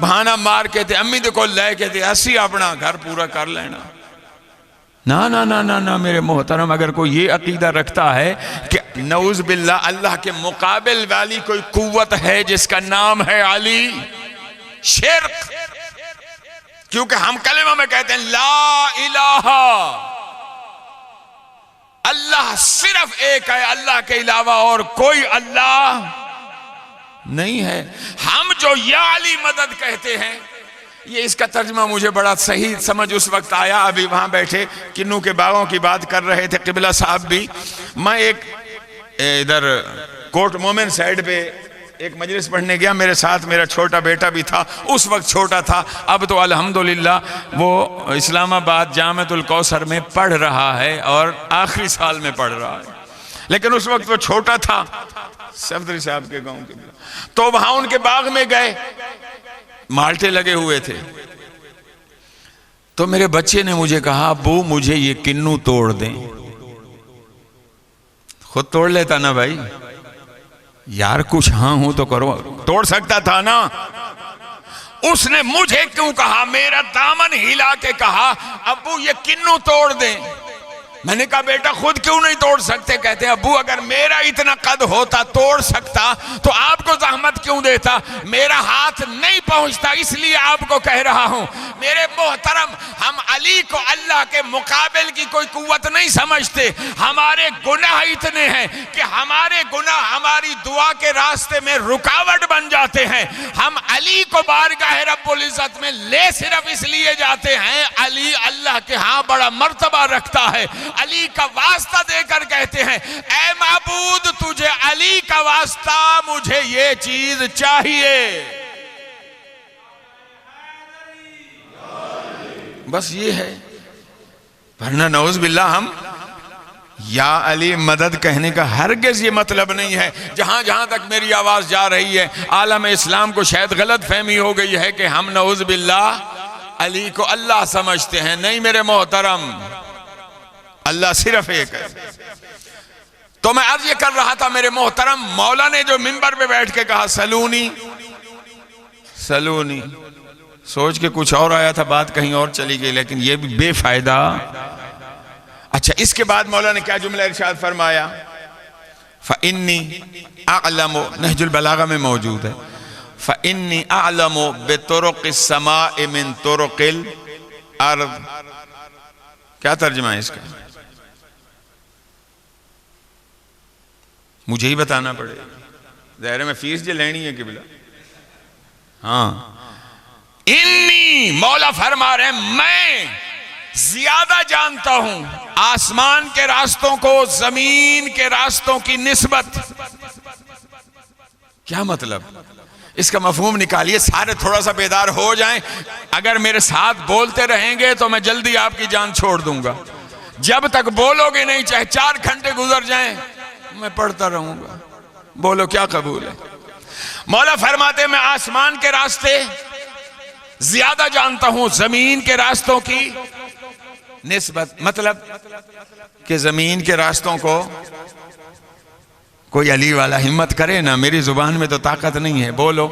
बहाना मार के थे अम्मी को ले के थे असी अपना घर पूरा कर लेना। ना ना ना ना ना मेरे मोहतरम, अगर कोई ये अकीदा रखता है कि नऊज़ बिल्लाह अल्लाह के मुकाबिल वाली कोई कुव्वत है जिसका नाम है अली, शिर्क। क्योंकि हम कलिमा में कहते हैं ला इलाहा, अल्लाह सिर्फ एक है, अल्लाह के अलावा और कोई अल्लाह नहीं है। हम जो या अली मदद कहते हैं, ये इसका तर्जुमा मुझे बड़ा सही समझ उस वक्त आया। अभी वहां बैठे किन्नू के बागों की बात कर रहे थे किबला साहब भी, मैं एक इधर कोट मोमिन साइड पे एक मजलिस पढ़ने गया, मेरे साथ मेरा छोटा बेटा भी था, उस वक्त छोटा था, अब तो अल्हम्दुलिल्लाह वो इस्लामाबाद जामिअतुल कौसर में पढ़ रहा है और आखिरी साल में पढ़ रहा है। लेकिन उस वक्त वो छोटा था, सफदरी साहब के गांव के। तो वहां उनके बाग में गए, माल्टे लगे हुए थे। तो मेरे बच्चे ने मुझे कहा, अब्बू मुझे ये किन्नू तोड़ दें। खुद तोड़ लेता ना भाई, यार कुछ हाँ हूं तो करो, तोड़ सकता था ना। उसने मुझे क्यों कहा, मेरा दामन हिला के कहा, अब्बू ये किन्नू तोड़ दें। मैंने कहा बेटा खुद क्यों नहीं तोड़ सकते? कहते हैं अब्बू अगर मेरा इतना कद होता तोड़ सकता तो आपको जहमत क्यों देता? मेरा हाथ नहीं पहुंचता इसलिए आपको कह रहा हूं। मेरे मोहतरम, हम अली को अल्लाह के मुकाबिल की कोई कुव्वत नहीं समझते। हमारे गुनाह इतने हैं कि हमारे गुनाह हमारी दुआ के रास्ते में रुकावट बन जाते हैं। हम अली को बारगाह रब्बुल इज्जत में ले सिर्फ इसलिए जाते हैं, अली अल्लाह के यहां बड़ा मर्तबा रखता है। अली का वास्ता देकर कहते हैं, ऐ माबूद तुझे अली का वास्ता, मुझे ये चीज चाहिए। बस ये है, वरना नौज बिल्लाह हम या अली मदद कहने का हरगिज़ ये मतलब नहीं है। जहां जहां तक मेरी आवाज जा रही है, आलम इस्लाम को शायद गलत फहमी हो गई है कि हम नौज बिल्लाह अली को अल्लाह समझते हैं। नहीं मेरे मोहतरम, अल्लाह सिर्फ एक है। तो मैं अर्ज ये कर रहा था मेरे मोहतरम, मौला ने जो मिंबर पे बैठ के कहा सलूनी सलूनी, सोच के कुछ और आया था, बात कहीं और चली गई, लेकिन ये भी बेफायदा। अच्छा, इसके बाद मौला ने क्या जुमला इरशाद फरमाया, फ़इन्नी अअलमु, नहजुल बलागा में मौजूद है, फ़इन्नी अअलमु बितुरुक़िस समाए मिन तुरुक़िल अर्द। क्या तर्जुमा है इसका? मुझे ही बताना पड़ेगा, ज़ाहिर है मैं फीस जो लेनी है किबला। हाँ, इन्नी, मौला फरमा रहे मैं ज्यादा जानता हूं आसमान के रास्तों को जमीन के रास्तों की निस्बत। क्या मतलब? इसका मफहूम निकालिए, सारे थोड़ा सा बेदार हो जाएं। अगर मेरे साथ बोलते रहेंगे तो मैं जल्दी आपकी जान छोड़ दूंगा। जब तक बोलोगे नहीं, चाहे 4 घंटे गुजर जाएं, मैं पढ़ता रहूंगा। बोलो क्या कबूल है? मौला फरमाते मैं आसमान के रास्ते ज्यादा जानता हूं जमीन के रास्तों की निस्बत। मतलब कि जमीन के रास्तों को कोई अली वाला हिम्मत करे ना, मेरी जुबान में तो ताकत नहीं है। बोलो,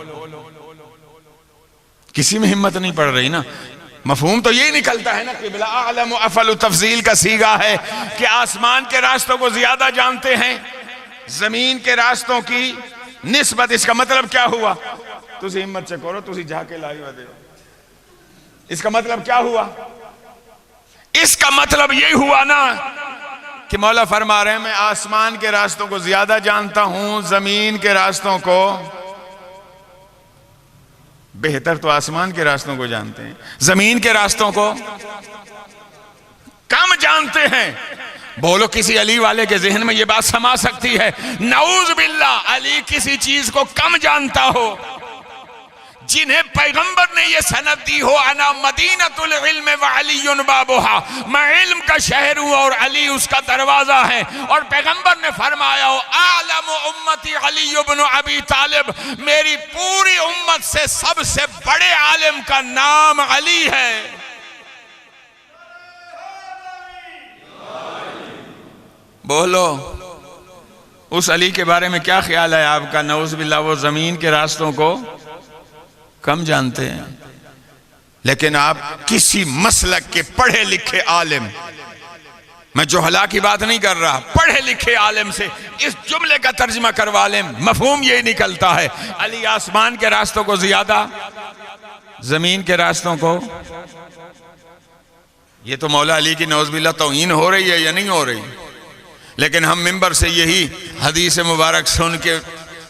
किसी में हिम्मत नहीं पड़ रही ना। मफहूम तो यही निकलता है ना कि बिला आलम अफल तफजील का सीगा है कि आसमान के रास्तों को ज्यादा जानते हैं जमीन के रास्तों की निस्बत। इसका मतलब क्या हुआ? तुझे हिम्मत से करो, तुझे जाके लाई दे। इसका मतलब क्या हुआ? इसका मतलब यही हुआ ना कि मौला फरमा रहे हैं मैं आसमान के रास्तों को ज्यादा जानता हूं, जमीन के रास्तों को बेहतर तो आसमान के रास्तों को जानते हैं, जमीन के रास्तों को कम जानते हैं। बोलो, किसी अली वाले के जहन में यह बात समा सकती है? नऊज बिल्लाह, अली किसी चीज को कम जानता हो जिन्हें पैगंबर ने यह सनद दी हो, अना मदीनतुल इल्म व अलीयुन बाबुहा, मैं इल्म का शहर हूं और अली उसका दरवाजा है। और पैगंबर ने फरमाया हो, आलम उम्मती अली इब्न अबी तालिब, मेरी पूरी उम्मत से सबसे बड़े आलिम का नाम अली है। बोलो, उस अली के बारे में क्या ख्याल है आपका? नऊज़ बिल्लाह, वो जमीन के रास्तों को कम जानते हैं। लेकिन आप किसी मसलक के पढ़े लिखे आलिम, मैं जोहला की बात नहीं कर रहा, पढ़े लिखे आलिम से इस जुमले का तर्जुमा करवा लें, मफहूम यही निकलता है अली आसमान के रास्तों को ज्यादा, जमीन के रास्तों को। ये तो मौला अली की नऊज़ बिल्लाह तौहीन हो रही है या नहीं हो रही? लेकिन हम मिंबर से यही हदीस मुबारक सुन के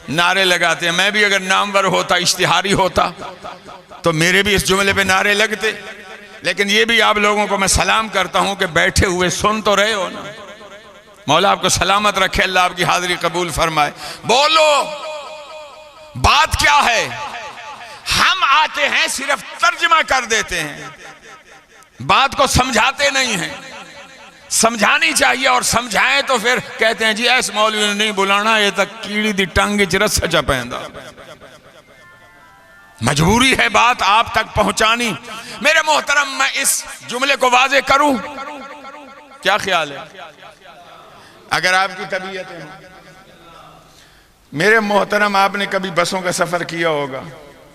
नारे लगाते हैं। मैं भी अगर नामवर होता, इश्तिहारी होता, तो मेरे भी इस जुमले पे नारे लगते। लेकिन ये भी आप लोगों को मैं सलाम करता हूं कि बैठे हुए सुन तो रहे हो ना। मौला आपको सलामत रखे, अल्लाह आपकी हाजिरी कबूल फरमाए। बोलो, बात क्या है? हम आते हैं सिर्फ तर्जुमा कर देते हैं, बात को समझाते नहीं हैं। समझानी चाहिए, और समझाएं तो फिर कहते हैं जी ऐस मौलवी ने नहीं बुलाना, ये तक कीड़ी दी टंग च रस्सा चा पैंदा। मजबूरी है बात आप तक पहुंचानी। मेरे मोहतरम, मैं इस जुमले को वाजे करूं, क्या ख्याल है? अगर आपकी तबीयत है, मेरे मोहतरम, आपने कभी बसों का सफर किया होगा,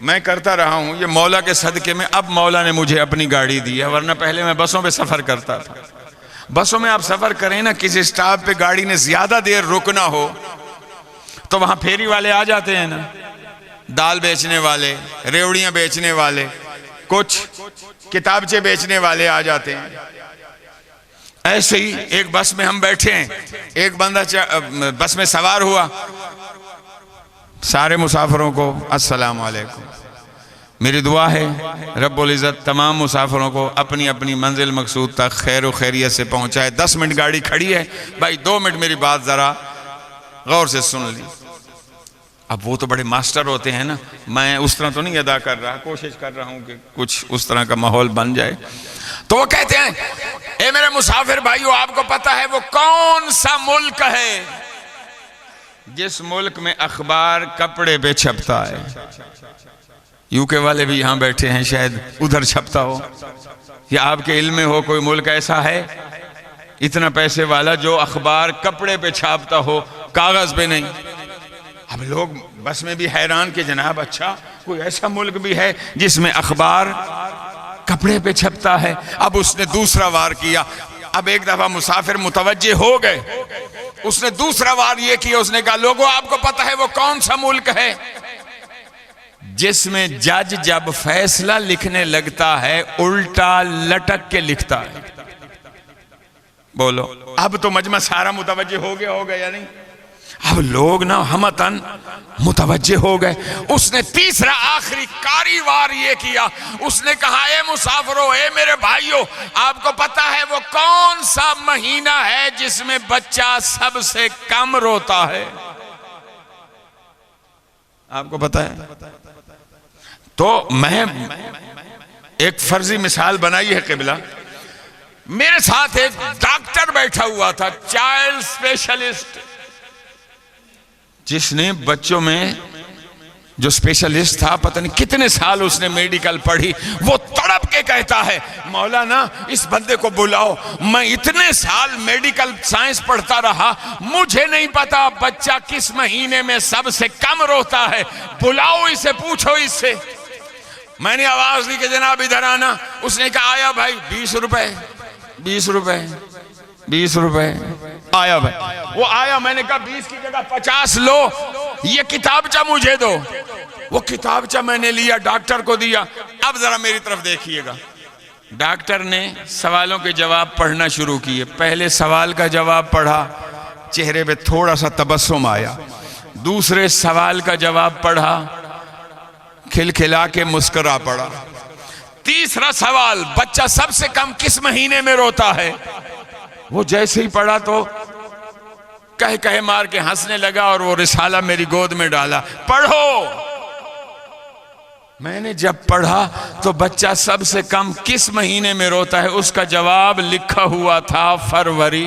मैं करता रहा हूं, ये मौला के सदके में अब मौला ने मुझे अपनी गाड़ी दी है, वरना पहले मैं बसों पे सफर करता था। बसों में आप सफर करें ना, किसी स्टॉप पे गाड़ी ने ज्यादा देर रुकना हो तो वहां फेरी वाले आ जाते हैं ना, दाल बेचने वाले, रेवड़ियां बेचने वाले, कुछ किताबचे बेचने वाले आ जाते हैं। ऐसे ही एक बस में हम बैठे हैं, एक बंदा बस में सवार हुआ, सारे मुसाफिरों को अस्सलाम वालेकुम। मेरी दुआ है रब्बुल इज़्ज़त तमाम मुसाफिरों को अपनी अपनी मंजिल मकसूद तक खैर व खैरियत से पहुंचाए। 10 मिनट गाड़ी खड़ी है भाई, 2 मिनट मेरी बात जरा गौर से सुन ली। अब वो तो बड़े मास्टर होते हैं ना, मैं उस तरह तो नहीं अदा कर रहा, कोशिश कर रहा हूं कि कुछ उस तरह का माहौल बन जाए। तो वो कहते हैं, ए मेरे मुसाफिर भाइयों, आपको पता है वो कौन सा मुल्क है जिस मुल्क में अखबार कपड़े पे छपता है? यूके वाले भी यहां बैठे हैं, शायद उधर छपता हो, या आपके इल्म में हो कोई मुल्क ऐसा है इतना पैसे वाला जो अखबार कपड़े पे छापता हो, कागज पे नहीं। अब लोग बस में भी हैरान कि जनाब अच्छा कोई ऐसा मुल्क भी है जिसमें अखबार कपड़े पे छपता है। अब उसने दूसरा वार किया, अब एक दफा मुसाफिर मुतवज्जे हो गए, उसने दूसरा वार ये किया, उसने कहा लोगों आपको पता है वो कौन सा मुल्क है जिसमें जज जब फैसला लिखने लगता है उल्टा लटक के लिखता है? बोलो, अब तो मजमा सारा मुतवज्जे हो गया या नहीं? अब लोग ना हमतन मुतवज्जे हो गए। उसने तीसरा आखिरी कारी वार ये किया, उसने कहा ए मुसाफिरों, ए मेरे भाइयों, आपको पता है वो कौन सा महीना है जिसमें बच्चा सबसे कम रोता है? आपको पता है? तो मैं एक फर्जी मिसाल बनाई है किबला। मेरे साथ एक डॉक्टर बैठा हुआ था, चाइल्ड स्पेशलिस्ट, जिसने बच्चों में जो स्पेशलिस्ट था, पता नहीं कितने साल उसने मेडिकल पढ़ी। वो तड़प के कहता है मौलाना इस बंदे को बुलाओ, मैं इतने साल मेडिकल साइंस पढ़ता रहा, मुझे नहीं पता बच्चा किस महीने में सबसे कम रोता है, बुलाओ इसे, पूछो इससे। मैंने आवाज दी कि जनाब इधर आना। उसने कहा आया भाई, 20 रुपए 20 रुपए 20 रुपए। आया भाई, वो आया, मैंने कहा 20 की जगह 50 लो, ये किताबचा मुझे दो। वो किताबचा मैंने लिया, डॉक्टर को दिया। अब जरा मेरी तरफ देखिएगा, डॉक्टर ने सवालों के जवाब पढ़ना शुरू किए। पहले सवाल का जवाब पढ़ा, चेहरे पे थोड़ा सा तबस्सुम आया। दूसरे सवाल का जवाब पढ़ा, खिलखिला के मुस्कुरा पड़ा। तीसरा सवाल, बच्चा सबसे कम किस महीने में रोता है? वो जैसे ही पढ़ा तो कह कह मार के हंसने लगा और वो रिसाला मेरी गोद में डाला। पढ़ो। मैंने जब पढ़ा तो बच्चा सबसे कम किस महीने में रोता है, उसका जवाब लिखा हुआ था फरवरी।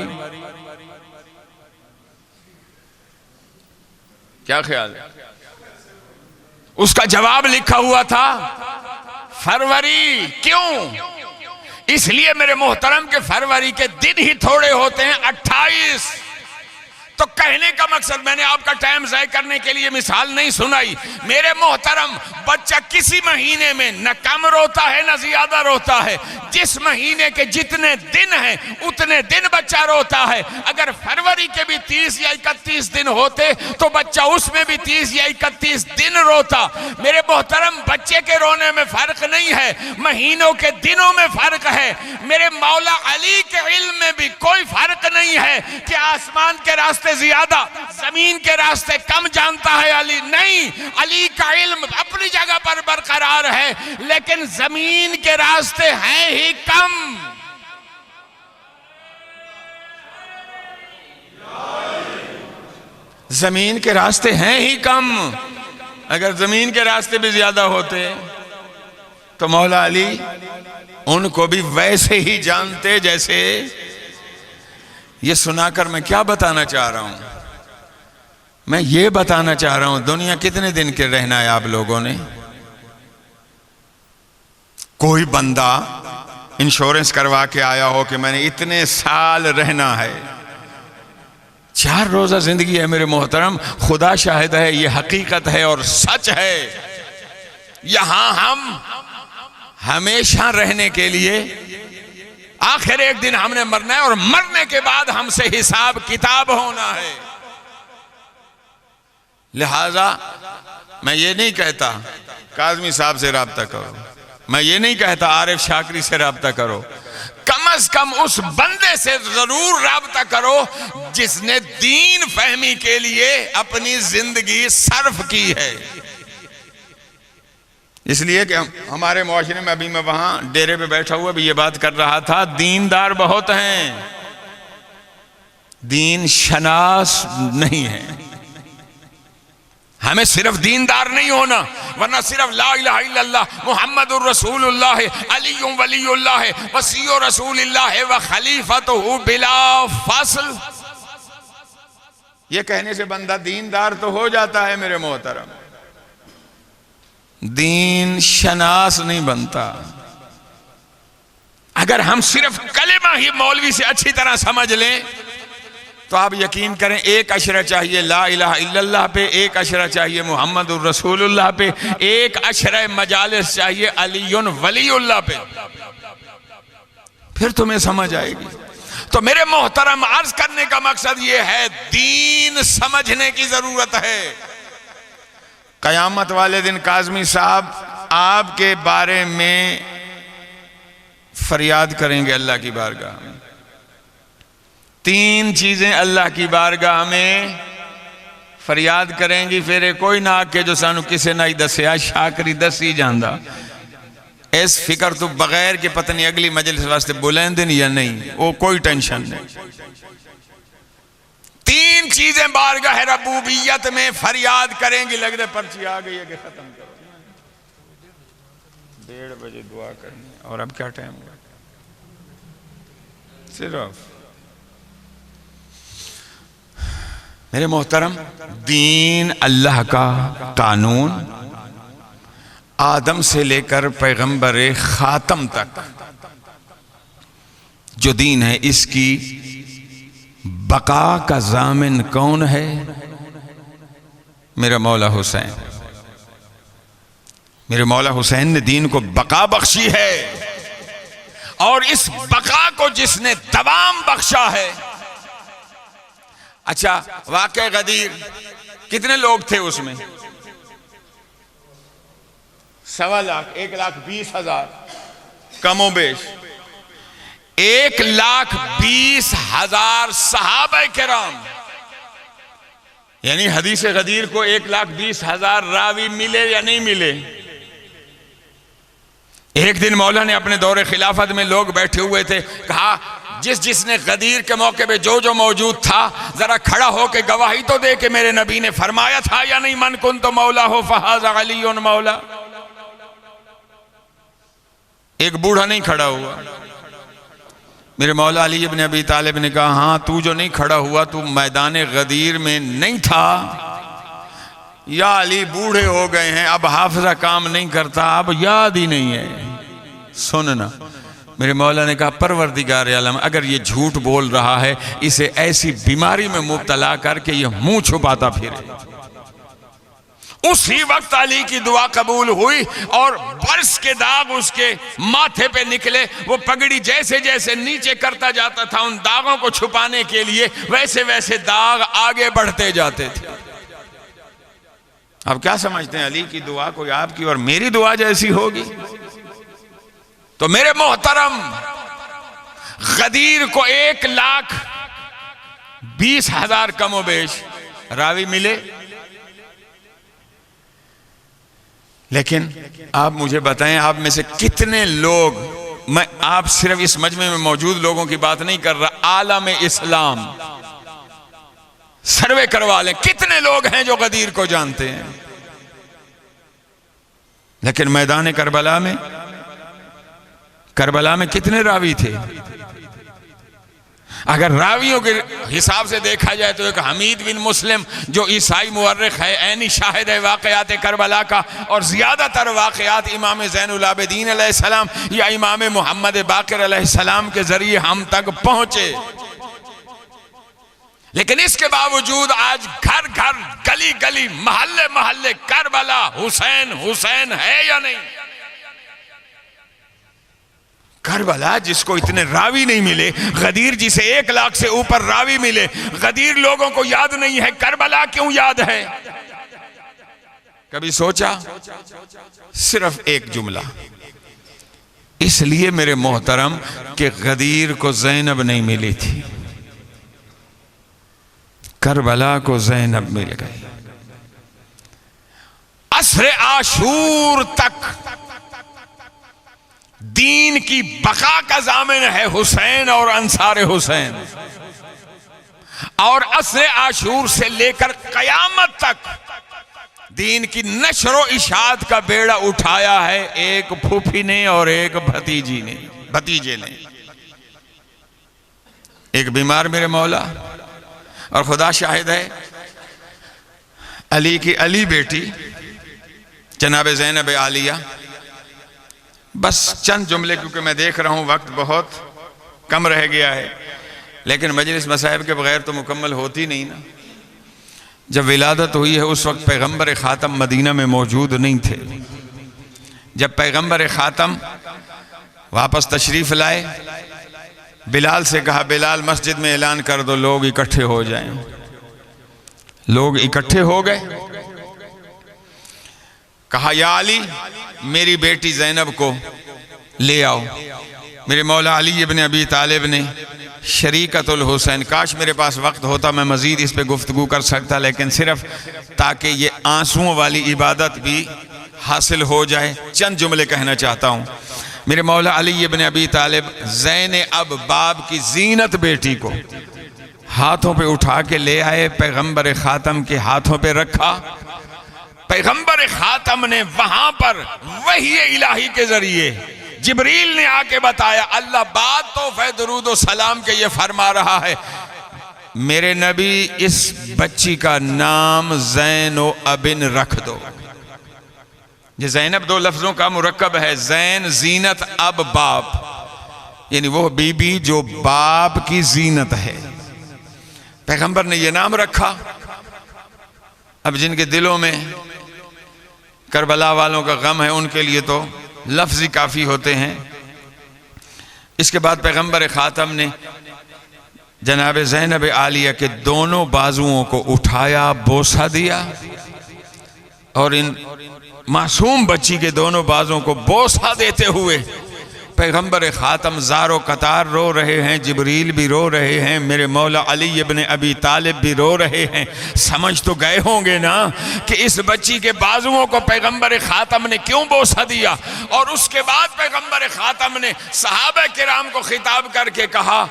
क्या ख्याल है? उसका जवाब लिखा हुआ था फरवरी। क्यों? इसलिए मेरे मोहतरम के फरवरी के दिन ही थोड़े होते हैं, 28। तो कहने का मकसद, मैंने आपका टाइम ज़ाय करने के लिए मिसाल नहीं सुनाई। मेरे मोहतरम, बच्चा किसी महीने में न कम रोता है न ज्यादा रोता है। जिस महीने के जितने दिन हैं उतने दिन बच्चा रोता है। अगर फरवरी के भी 30 या 31 दिन होते तो बच्चा उसमें भी 30 या 31 दिन रोता। मेरे मोहतरम, बच्चे के रोने में फर्क नहीं है, महीनों के दिनों में फर्क है। मेरे मौला अली के इल्म में भी कोई फर्क नहीं है कि आसमान के रास्ते ज्यादा जमीन के रास्ते कम जानता है अली। नहीं, अली का इल्म अपनी जगह पर बरकरार है, लेकिन जमीन के रास्ते हैं ही कम। जमीन के रास्ते हैं ही कम। अगर जमीन के रास्ते भी ज्यादा होते तो मौला अली उनको भी वैसे ही जानते जैसे ये सुनाकर मैं क्या बताना चाह रहा हूं? मैं ये बताना चाह रहा हूं दुनिया कितने दिन के रहना है आप लोगों ने। कोई बंदा इंश्योरेंस करवा के आया हो कि मैंने इतने साल रहना है। 4 रोजा जिंदगी है मेरे मोहतरम, खुदा शाहिद है, ये हकीकत है और सच है। यहां हम हमेशा रहने के लिए आखिर एक दिन हमने मरना है और मरने के बाद हमसे हिसाब किताब होना है। लिहाजा मैं ये नहीं कहता काज़मी साहब से राब्ता करो, मैं ये नहीं कहता आरिफ शाकरी से राब्ता करो, कम अज कम उस बंदे से जरूर राब्ता करो जिसने दीन फहमी के लिए अपनी जिंदगी सर्फ की है। इसलिए कि हमारे मुआशरे में अभी मैं वहां डेरे पे बैठा हुआ भी ये बात कर रहा था, दीनदार बहुत हैं, दीन शनास नहीं है। हमें सिर्फ दीनदार नहीं होना, वरना सिर्फ ला इलाहा इल्लल्लाह मुहम्मदुर रसूलुल्लाह अलीयुम वलीयुल्लाह वसीयु रसूलिल्लाह व खलीफतुहु बिला फसल, ये कहने से बंदा दीनदार तो हो जाता है मेरे मोहतरम, दीन शनास नहीं बनता। अगर हम सिर्फ कलेमा ही मौलवी से अच्छी तरह समझ लें तो आप यकीन करें एक अशरा चाहिए ला इलाहा इल्लल्लाह पे, एक अशरा चाहिए मुहम्मदुर रसूलुल्लाह पे, एक अशरा मजालिस चाहिए अलीयुन वलीयुल्लाह पे, फिर तुम्हें समझ आएगी। तो मेरे मोहतरम अर्ज करने का मकसद ये है, दीन समझने की जरूरत है। कयामत वाले दिन काज़मी साहब आपके बारे में फरियाद करेंगे अल्लाह की बारगाह में। 3 चीजें अल्लाह की बारगाह में फरियाद करेंगी, फिर कोई ना आके जो सानू किसे ना ही दसिया शाकरी दसी जांदा। इस फिक्र तो बगैर के पता नहीं अगली मजलिस वास्ते बुलंदन या नहीं, वो कोई टेंशन नहीं। 3 चीजें बारगाह रबूबियत में फरियाद करेंगी। लग रहा पर्ची आ गई है कि खत्म करो, 1:30 बजे दुआ करनी और अब क्या टाइम हुआ? सिर्फ मेरे मोहतरम, दीन अल्लाह का कानून आदम से लेकर पैगंबर खातम तक जो दीन है, इसकी बका का जामिन कौन है? मेरा मौला हुसैन। मेरे मौला हुसैन ने दीन को बका बख्शी है, और इस बका को जिसने दवाम बख्शा है। अच्छा, वाक़या गदीर कितने लोग थे उसमें? 1.25 लाख, 1,20,000 कमोबेश। 1,20,000 सहाबा किराम, यानी हदीस गदीर को 1,20,000 रावी मिले या नहीं मिले? एक दिन मौला ने अपने दौरे खिलाफत में लोग बैठे हुए थे, कहा जिसने गदीर के मौके पे जो मौजूद था जरा खड़ा होके गवाही तो दे कि मेरे नबी ने फरमाया था या नहीं, मन कुन तो मौला हो फहाज़ा अलीयुन मौला। एक बूढ़ा नहीं खड़ा हुआ। मेरे मौला अली इब्न अबी तालिब ने कहा, हाँ तू जो नहीं खड़ा हुआ, तू मैदान गदीर में नहीं था। या अली बूढ़े हो गए हैं, अब हाफिजा काम नहीं करता, अब याद ही नहीं है। सुनना, मेरे मौला ने कहा, परवरदिगार आलम अगर ये झूठ बोल रहा है, इसे ऐसी बीमारी में मुब्तला करके ये मुंह छुपाता फिरे। उसी वक्त अली की दुआ कबूल हुई और बरस के दाग उसके माथे पे निकले। वो पगड़ी जैसे जैसे नीचे करता जाता था, उन दागों को छुपाने के लिए वैसे वैसे दाग आगे बढ़ते जाते थे। अब क्या समझते हैं, अली की दुआ कोई आपकी और मेरी दुआ जैसी होगी? तो मेरे मोहतरम, गदीर को 1,20,000 कमोबेश रावी मिले, लेकिन आप मुझे बताएं, आप में से कितने लोग, मैं आप सिर्फ इस मजमे में मौजूद लोगों की बात नहीं कर रहा, आलम इस्लाम सर्वे करवा लें, कितने लोग हैं जो गदीर को जानते हैं? लेकिन मैदान करबला में कितने रावी थे? अगर रावियों के हिसाब से देखा जाए तो एक हमीद बिन मुस्लिम जो ईसाई मुअर्रिख है, ऐनी शाहिद है वाक़यात करबला का, और ज़्यादातर वाक़यात इमाम ज़ैनुल आबिदीन अलैहिस्सलाम या इमाम मोहम्मद बाक़िर अलैहिस्सलाम के ज़रिए हम तक पहुँचे। लेकिन इसके बावजूद आज घर घर, गली गली, मोहल्ले मोहल्ले करबला हुसैन हुसैन है या नहीं? करबला जिसको इतने रावी नहीं मिले, गदीर जिसे 1 लाख से ऊपर रावी मिले, गदीर लोगों को याद नहीं है, करबला क्यों याद है? कभी सोचा? सिर्फ एक जुमला, इसलिए मेरे मोहतरम कि गदीर को ज़ैनब नहीं मिली थी, करबला को ज़ैनब मिल गई। असरे आशूर तक दीन की बका का जामिन है हुसैन और अंसार हुसैन, और असरे आशूर से लेकर कयामत तक दीन की नशरो इशात का बेड़ा उठाया है एक फूफी ने और एक भतीजे ने। एक बीमार मेरे मौला, और खुदा शाहिद है अली की अली बेटी जनाब ज़ैनब आलिया, बस चंद जुमले क्योंकि मैं देख रहा हूँ वक्त बहुत कम रह गया है, लेकिन मजलिस मसाइब के बगैर तो मुकम्मल होती नहीं ना। जब विलादत हुई है उस वक्त पैगंबर ख़ातम मदीना में मौजूद नहीं थे। जब पैगंबर ख़ातम वापस तशरीफ़ लाए, बिलाल से कहा बिलाल मस्जिद में ऐलान कर दो, लोग इकट्ठे हो जाएं। लोग इकट्ठे हो गए। कहा या अली मेरी बेटी ज़ैनब को ले आओ। मेरे मौला अली इब्न अबी तालिब ने शरीकतुल हुसैन, काश मेरे पास वक्त होता मैं मज़ीद इस पे गुफ्तगू कर सकता, लेकिन सिर्फ ताकि ये आंसुओं वाली इबादत भी हासिल हो जाए चंद जुमले कहना चाहता हूँ। मेरे मौला अली इब्न अबी तालिब ज़ैन अब बाब की ज़ीनत बेटी को हाथों पे उठा के ले आए, पैगंबर ख़ातम के हाथों पे रखा। पैगंबर ख़ातम ने वहां पर वही इलाही के जरिए जिब्रील ने आके बताया, अल्लाह बात तोहफ़े दुरूद व सलाम के ये फरमा रहा है, मेरे नबी इस बच्ची का नाम ज़ैनो अबिन रख दो। ये ज़ैनब 2 लफ्जों का मुरक्कब है, ज़ैन ज़ीनत अब बाप, यानी वो बीबी जो बाप की ज़ीनत है। पैगंबर ने ये नाम रखा। अब जिनके दिलों में करबला वालों का गम है उनके लिए तो लफ्ज़ ही काफ़ी होते हैं। इसके बाद पैगंबर ख़ातम ने जनाब ज़ैनब आलिया के दोनों बाजुओं को उठाया, बोसा दिया, और इन मासूम बच्ची के दोनों बाजों को बोसा देते हुए पैगंबर ख़ातम ज़ारो कतार रो रहे हैं, जिब्रील भी रो रहे हैं, मेरे मौला अली इब्न अबी तालिब भी रो रहे हैं। समझ तो गए होंगे ना कि इस बच्ची के बाजुओं को पैगंबर ख़ातम ने क्यों बोसा दिया। और उसके बाद पैगंबर ख़ातम ने सहाबा किराम को खिताब करके कहा,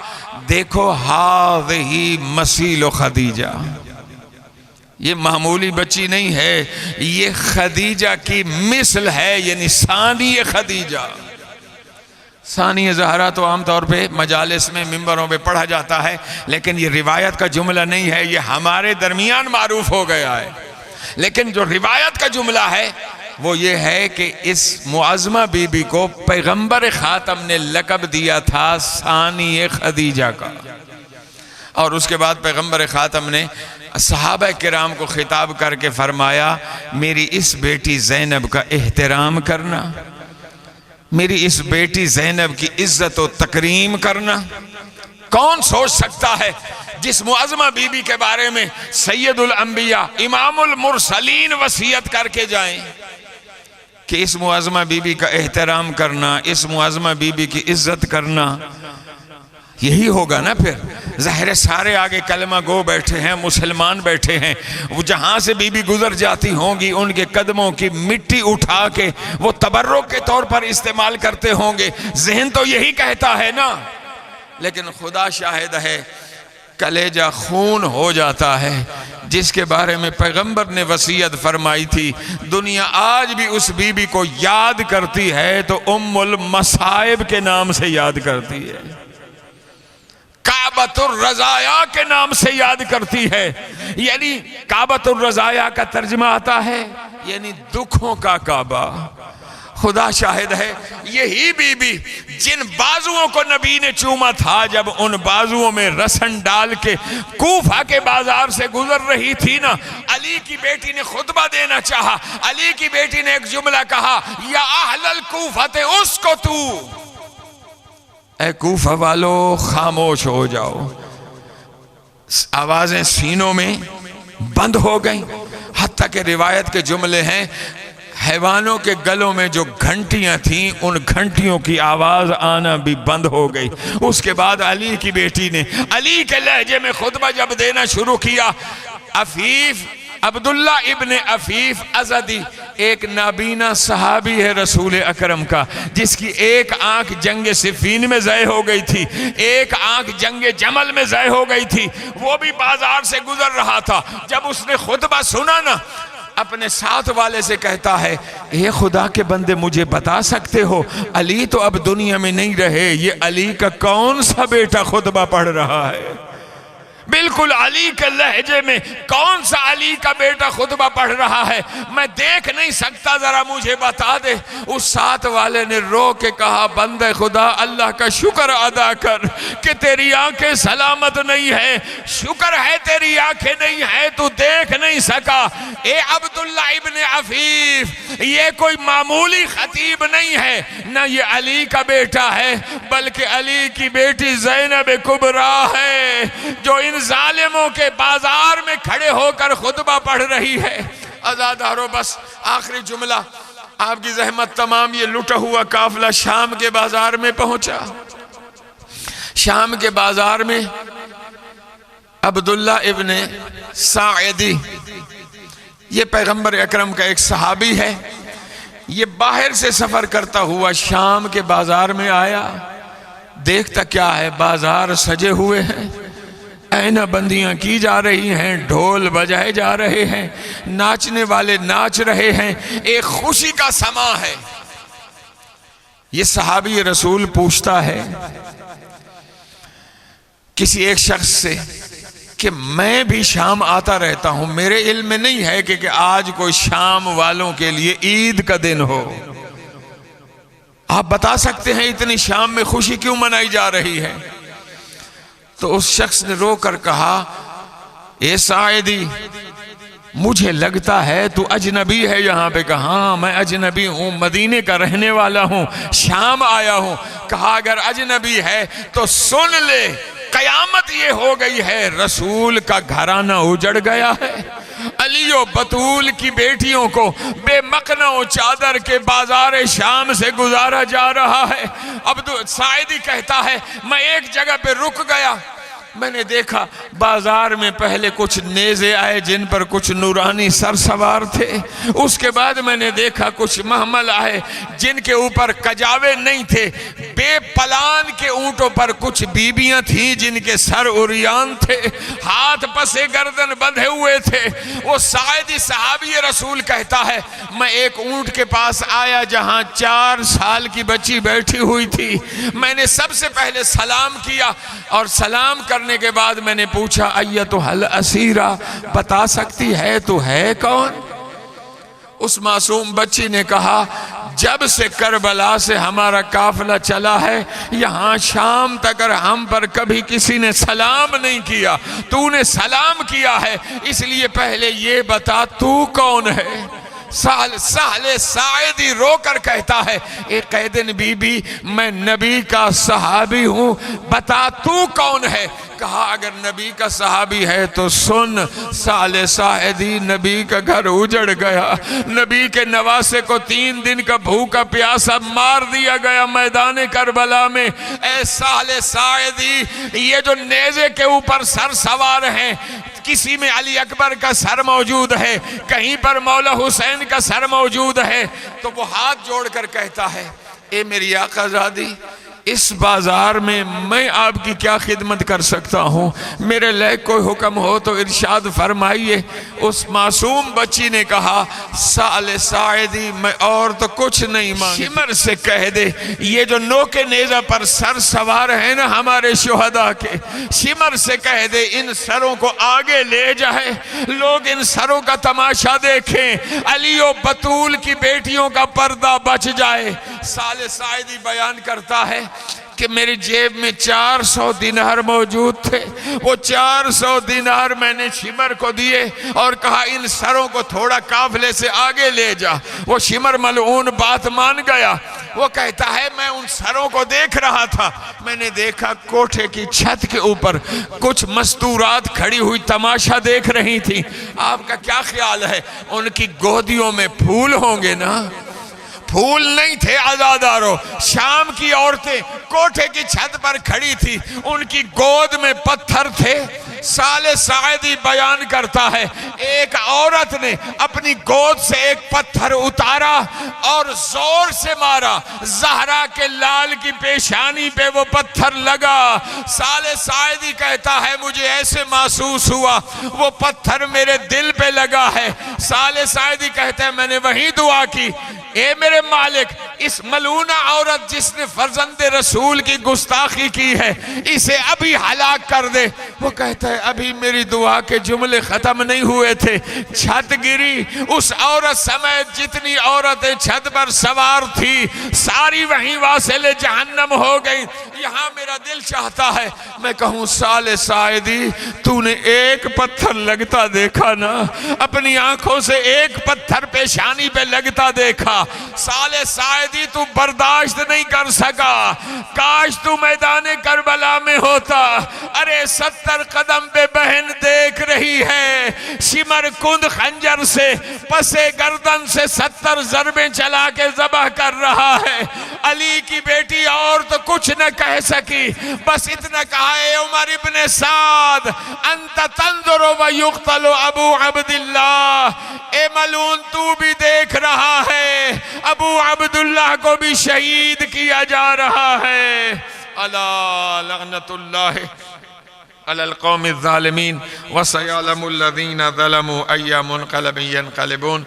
देखो हाज़िही मसील खदीजा, ये मामूली बच्ची नहीं है, ये खदीजा की मिसल है, यानी सानी खदीजा। सानी ज़हरा तो आमतौर पे मजालिस में मिंबरों पे पढ़ा जाता है, लेकिन ये रिवायत का जुमला नहीं है, ये हमारे दरमियान मारूफ हो गया है। लेकिन जो रिवायत का जुमला है वो ये है कि इस मुअज़्ज़मा बीबी को पैगंबर ख़ातम ने लक़ब दिया था सानी खदीजा का। और उसके बाद पैगंबर ख़ातम ने सहाबा किराम को खिताब करके फरमाया, मेरी इस बेटी ज़ैनब का एहतराम करना, मेरी इस बेटी ज़ैनब की इज्जत और तकरीम करना। कौन सोच सकता है जिस मुअज़्ज़मा बीबी के बारे में सैयदुल अंबिया इमामुल मुरसलीन वसीयत करके जाएं कि इस मुअज़्ज़मा बीबी का एहतराम करना, इस मुअज़्ज़मा बीबी की इज्जत करना, यही होगा ना। फिर ज़ाहिर सारे आगे कलमा गो बैठे हैं, मुसलमान बैठे हैं, वो जहाँ से बीबी गुजर जाती होंगी उनके कदमों की मिट्टी उठा के वो तबर्रुक के तौर पर इस्तेमाल करते होंगे। जहन तो यही कहता है ना, लेकिन खुदा शाहिद है कलेजा खून हो जाता है। जिसके बारे में पैगंबर ने वसीयत फरमाई थी, दुनिया आज भी उस बीबी को याद करती है तो उम्मुल मसाइब के नाम से याद करती है। काबतुर रज़ाया के नाम से याद करती है। यानी काबतुर रज़ाया का तर्जुमा आता है यानी दुखों का काबा। खुदा शाहिद है, यही बीबी जिन बाजुओं को नबी ने चूमा था, जब उन बाजुओं में रसन डाल के कूफा के बाजार से गुजर रही थी ना, अली की बेटी ने खुतबा देना चाहा। अली की बेटी ने एक जुमला कहा, या अहलल कूफते उसको तू, ए कूफा वालो खामोश हो जाओ। आवाजें सीनों में बंद हो गई। हत्ता के रिवायत के जुमले हैं, हैवानों के गलों में जो घंटियां थीं उन घंटियों की आवाज आना भी बंद हो गई। उसके बाद अली की बेटी ने अली के लहजे में खुतबा जब देना शुरू किया, अफीफ अब्दुल्ला इब्ने अफीफ अज़दी एक नाबीना सहाबी है रसूल अकरम का, जिसकी एक आंख जंग सिफीन में ज़य हो गई थी, एक आंख जंग जमल में ज़य हो गई थी। वो भी बाजार से गुजर रहा था। जब उसने खुतबा सुना ना, अपने साथ वाले से कहता है, ये खुदा के बंदे मुझे बता सकते हो, अली तो अब दुनिया में नहीं रहे, ये अली का कौन सा बेटा खुतबा पढ़ रहा है? बिल्कुल अली के लहजे में कौन सा अली का बेटा खुतबा पढ़ रहा है? मैं देख नहीं सकता, जरा मुझे बता दे। उस साथ वाले ने रो के कहा, बंदे खुदा अल्लाह का शुक्र अदा कर कि तेरी आंखें सलामत नहीं है। शुक्र है तेरी आंखें नहीं है, तू देख नहीं सका। ए अब्दुल्ला इब्ने अफीफ, ये कोई मामूली खतीब नहीं है, ना ये अली का बेटा है, बल्कि अली की बेटी ज़ैनब कुबरा है, जो इन जालिमों के बाजार में खड़े होकर खुतबा पढ़ रही है। अज़ादारों, बस आखिरी जुमला, आपकी जहमत तमाम। ये लुटा हुआ काफिला शाम के बाजार में पहुंचा। शाम के बाजार में अब्दुल्ला इब्ने साइदी, ये पैगंबर अकरम का एक सहाबी है, ये बाहर से सफर करता हुआ शाम के बाजार में आया। देखता क्या है, बाजार सजे हुए हैं, ऐना बंदियां की जा रही हैं, ढोल बजाए जा रहे हैं, नाचने वाले नाच रहे हैं, एक खुशी का समा है। ये सहाबी रसूल पूछता है किसी एक शख्स से कि मैं भी शाम आता रहता हूं, मेरे इल्म में नहीं है कि आज कोई शाम वालों के लिए ईद का दिन हो, आप बता सकते हैं इतनी शाम में खुशी क्यों मनाई जा रही है? तो उस शख्स ने रो कर कहा, ए साइदी, मुझे लगता है तू अजनबी है यहाँ पे। कहा, हाँ मैं अजनबी हूँ, मदीने का रहने वाला हूँ, शाम आया हूँ। कहा, अगर अजनबी है तो सुन ले, कयामत ये हो गई है, रसूल का घराना उजड़ गया है। अलियो बतूल की बेटियों को बेमकनो चादर के बाजार शाम से गुजारा जा रहा है। अब्दुल साइदी कहता है, मैं एक जगह पे रुक गया, मैंने देखा बाजार में पहले कुछ नेज़े आए जिन पर कुछ नूरानी सर सवार थे। उसके बाद मैंने देखा कुछ महमल आए जिनके ऊपर कजावे नहीं थे। बेपलान के ऊंटों पर कुछ बीबियां थीं जिनके सर उरियान थे, हाथ पसे गर्दन बंधे हुए थे। वो साइदी सहाबी रसूल कहता है, मैं एक ऊंट के पास आया जहां 4 साल की बच्ची बैठी हुई थी। मैंने सबसे पहले सलाम किया और सलाम करने के बाद मैंने पूछा, अय्यतु हल असीरा, बता सकती है तू है कौन? उस मासूम बच्ची ने कहा, जब से करबला से हमारा काफिला चला है यहाँ शाम तक हम पर कभी किसी ने सलाम नहीं किया, तूने सलाम किया है, इसलिए पहले ये बता तू कौन है? साले साइदी रोकर कहता है, एक कैदिन बीबी, मैं नबी का सहाबी हूँ, बता तू कौन है? कहा, अगर नबी का सहाबी है तो सुन। साले साइदी, नबी का घर उजड़ गया, नबी के नवासे को 3 दिन का भूखा प्यासा मार दिया गया मैदान करबला में। ऐ साले साइदी, ये जो नेज़े के ऊपर सर सवार हैं, किसी में अली अकबर का सर मौजूद है, कहीं पर मौला हुसैन का सर मौजूद है, तो वो हाथ जोड़कर कहता है, ए मेरी आकाज़ादी, इस बाजार में मैं आपकी क्या खिदमत कर सकता हूँ, मेरे लायक कोई हुक्म हो तो इरशाद फरमाइए। उस मासूम बच्ची ने कहा, साले साइदी मैं और तो कुछ नहीं मांगी। शिमर से कह दे ये जो नोके नेजा पर सर सवार है ना हमारे शुहदा के, शिमर से कह दे इन सरों को आगे ले जाए, लोग इन सरों का तमाशा देखें, अली और बतूल की बेटियों का पर्दा बच जाए। साले साइदी बयान करता है कि मेरी जेब में 400 दिनार मौजूद थे। वो 400 दिनार मैंने शिमर को दिए और कहा इन सरों को थोड़ा काफले से आगे ले जा। वो शिमर मलऊन बात मान गया। वो कहता है मैं उन सरों को देख रहा था, मैंने देखा कोठे की छत के ऊपर कुछ मस्तूरात खड़ी हुई तमाशा देख रही थी। आपका क्या ख्याल है, उनकी गोदियों में फूल होंगे ना? फूल नहीं थे आजादारों, शाम की औरतें कोठे की छत पर खड़ी थी, उनकी गोद में पत्थर थे। साले साइदी बयान करता है एक औरत ने अपनी गोद से एक पत्थर उतारा और जोर से मारा, जहरा के लाल की पेशानी पे वो पत्थर लगा। साले साइदी कहता है मुझे ऐसे महसूस हुआ वो पत्थर मेरे दिल पे लगा है। साले साइदी कहता है मैंने वही दुआ की, ए मेरे मालिक इस मलूना औरत जिसने फर्जंदे रसूल की गुस्ताखी की है इसे अभी हलाक कर दे। वो कहता है अभी मेरी दुआ के जुमले खत्म नहीं हुए थे, छत गिरी, उस औरत समेत जितनी औरतें छत पर सवार थी सारी वहीं वासिले जहन्नम हो गई। यहाँ मेरा दिल चाहता है मैं कहूँ साले साइदी तूने एक पत्थर लगता देखा ना, अपनी आंखों से एक पत्थर पेशानी पे लगता देखा। साले साइदी तू बर्दाश्त नहीं कर सका, काश तू मैदान करबला में होता। अरे 70 कदम पे बहन देख रही है, शिमर कुंद खंजर से पसे गर्दन से 70 ज़रबें चला के ज़बह कर रहा है। अली की बेटी और तो कुछ न कह सकी, बस इतना कहा है उमर इब्ने साद अंत तंजुरु व युक्तलु अबू अब्दुल्लाह, ए मलून तू भी देख रहा है अबू अब्दुल्लाह को भी शहीद किया जा रहा है। अला लअनतुल्लाह अलल कौमिज़ ज़ालिमीन व सयअलमुल लज़ीना ज़लमू अय्या मुनक़लबिन यनक़लिबून।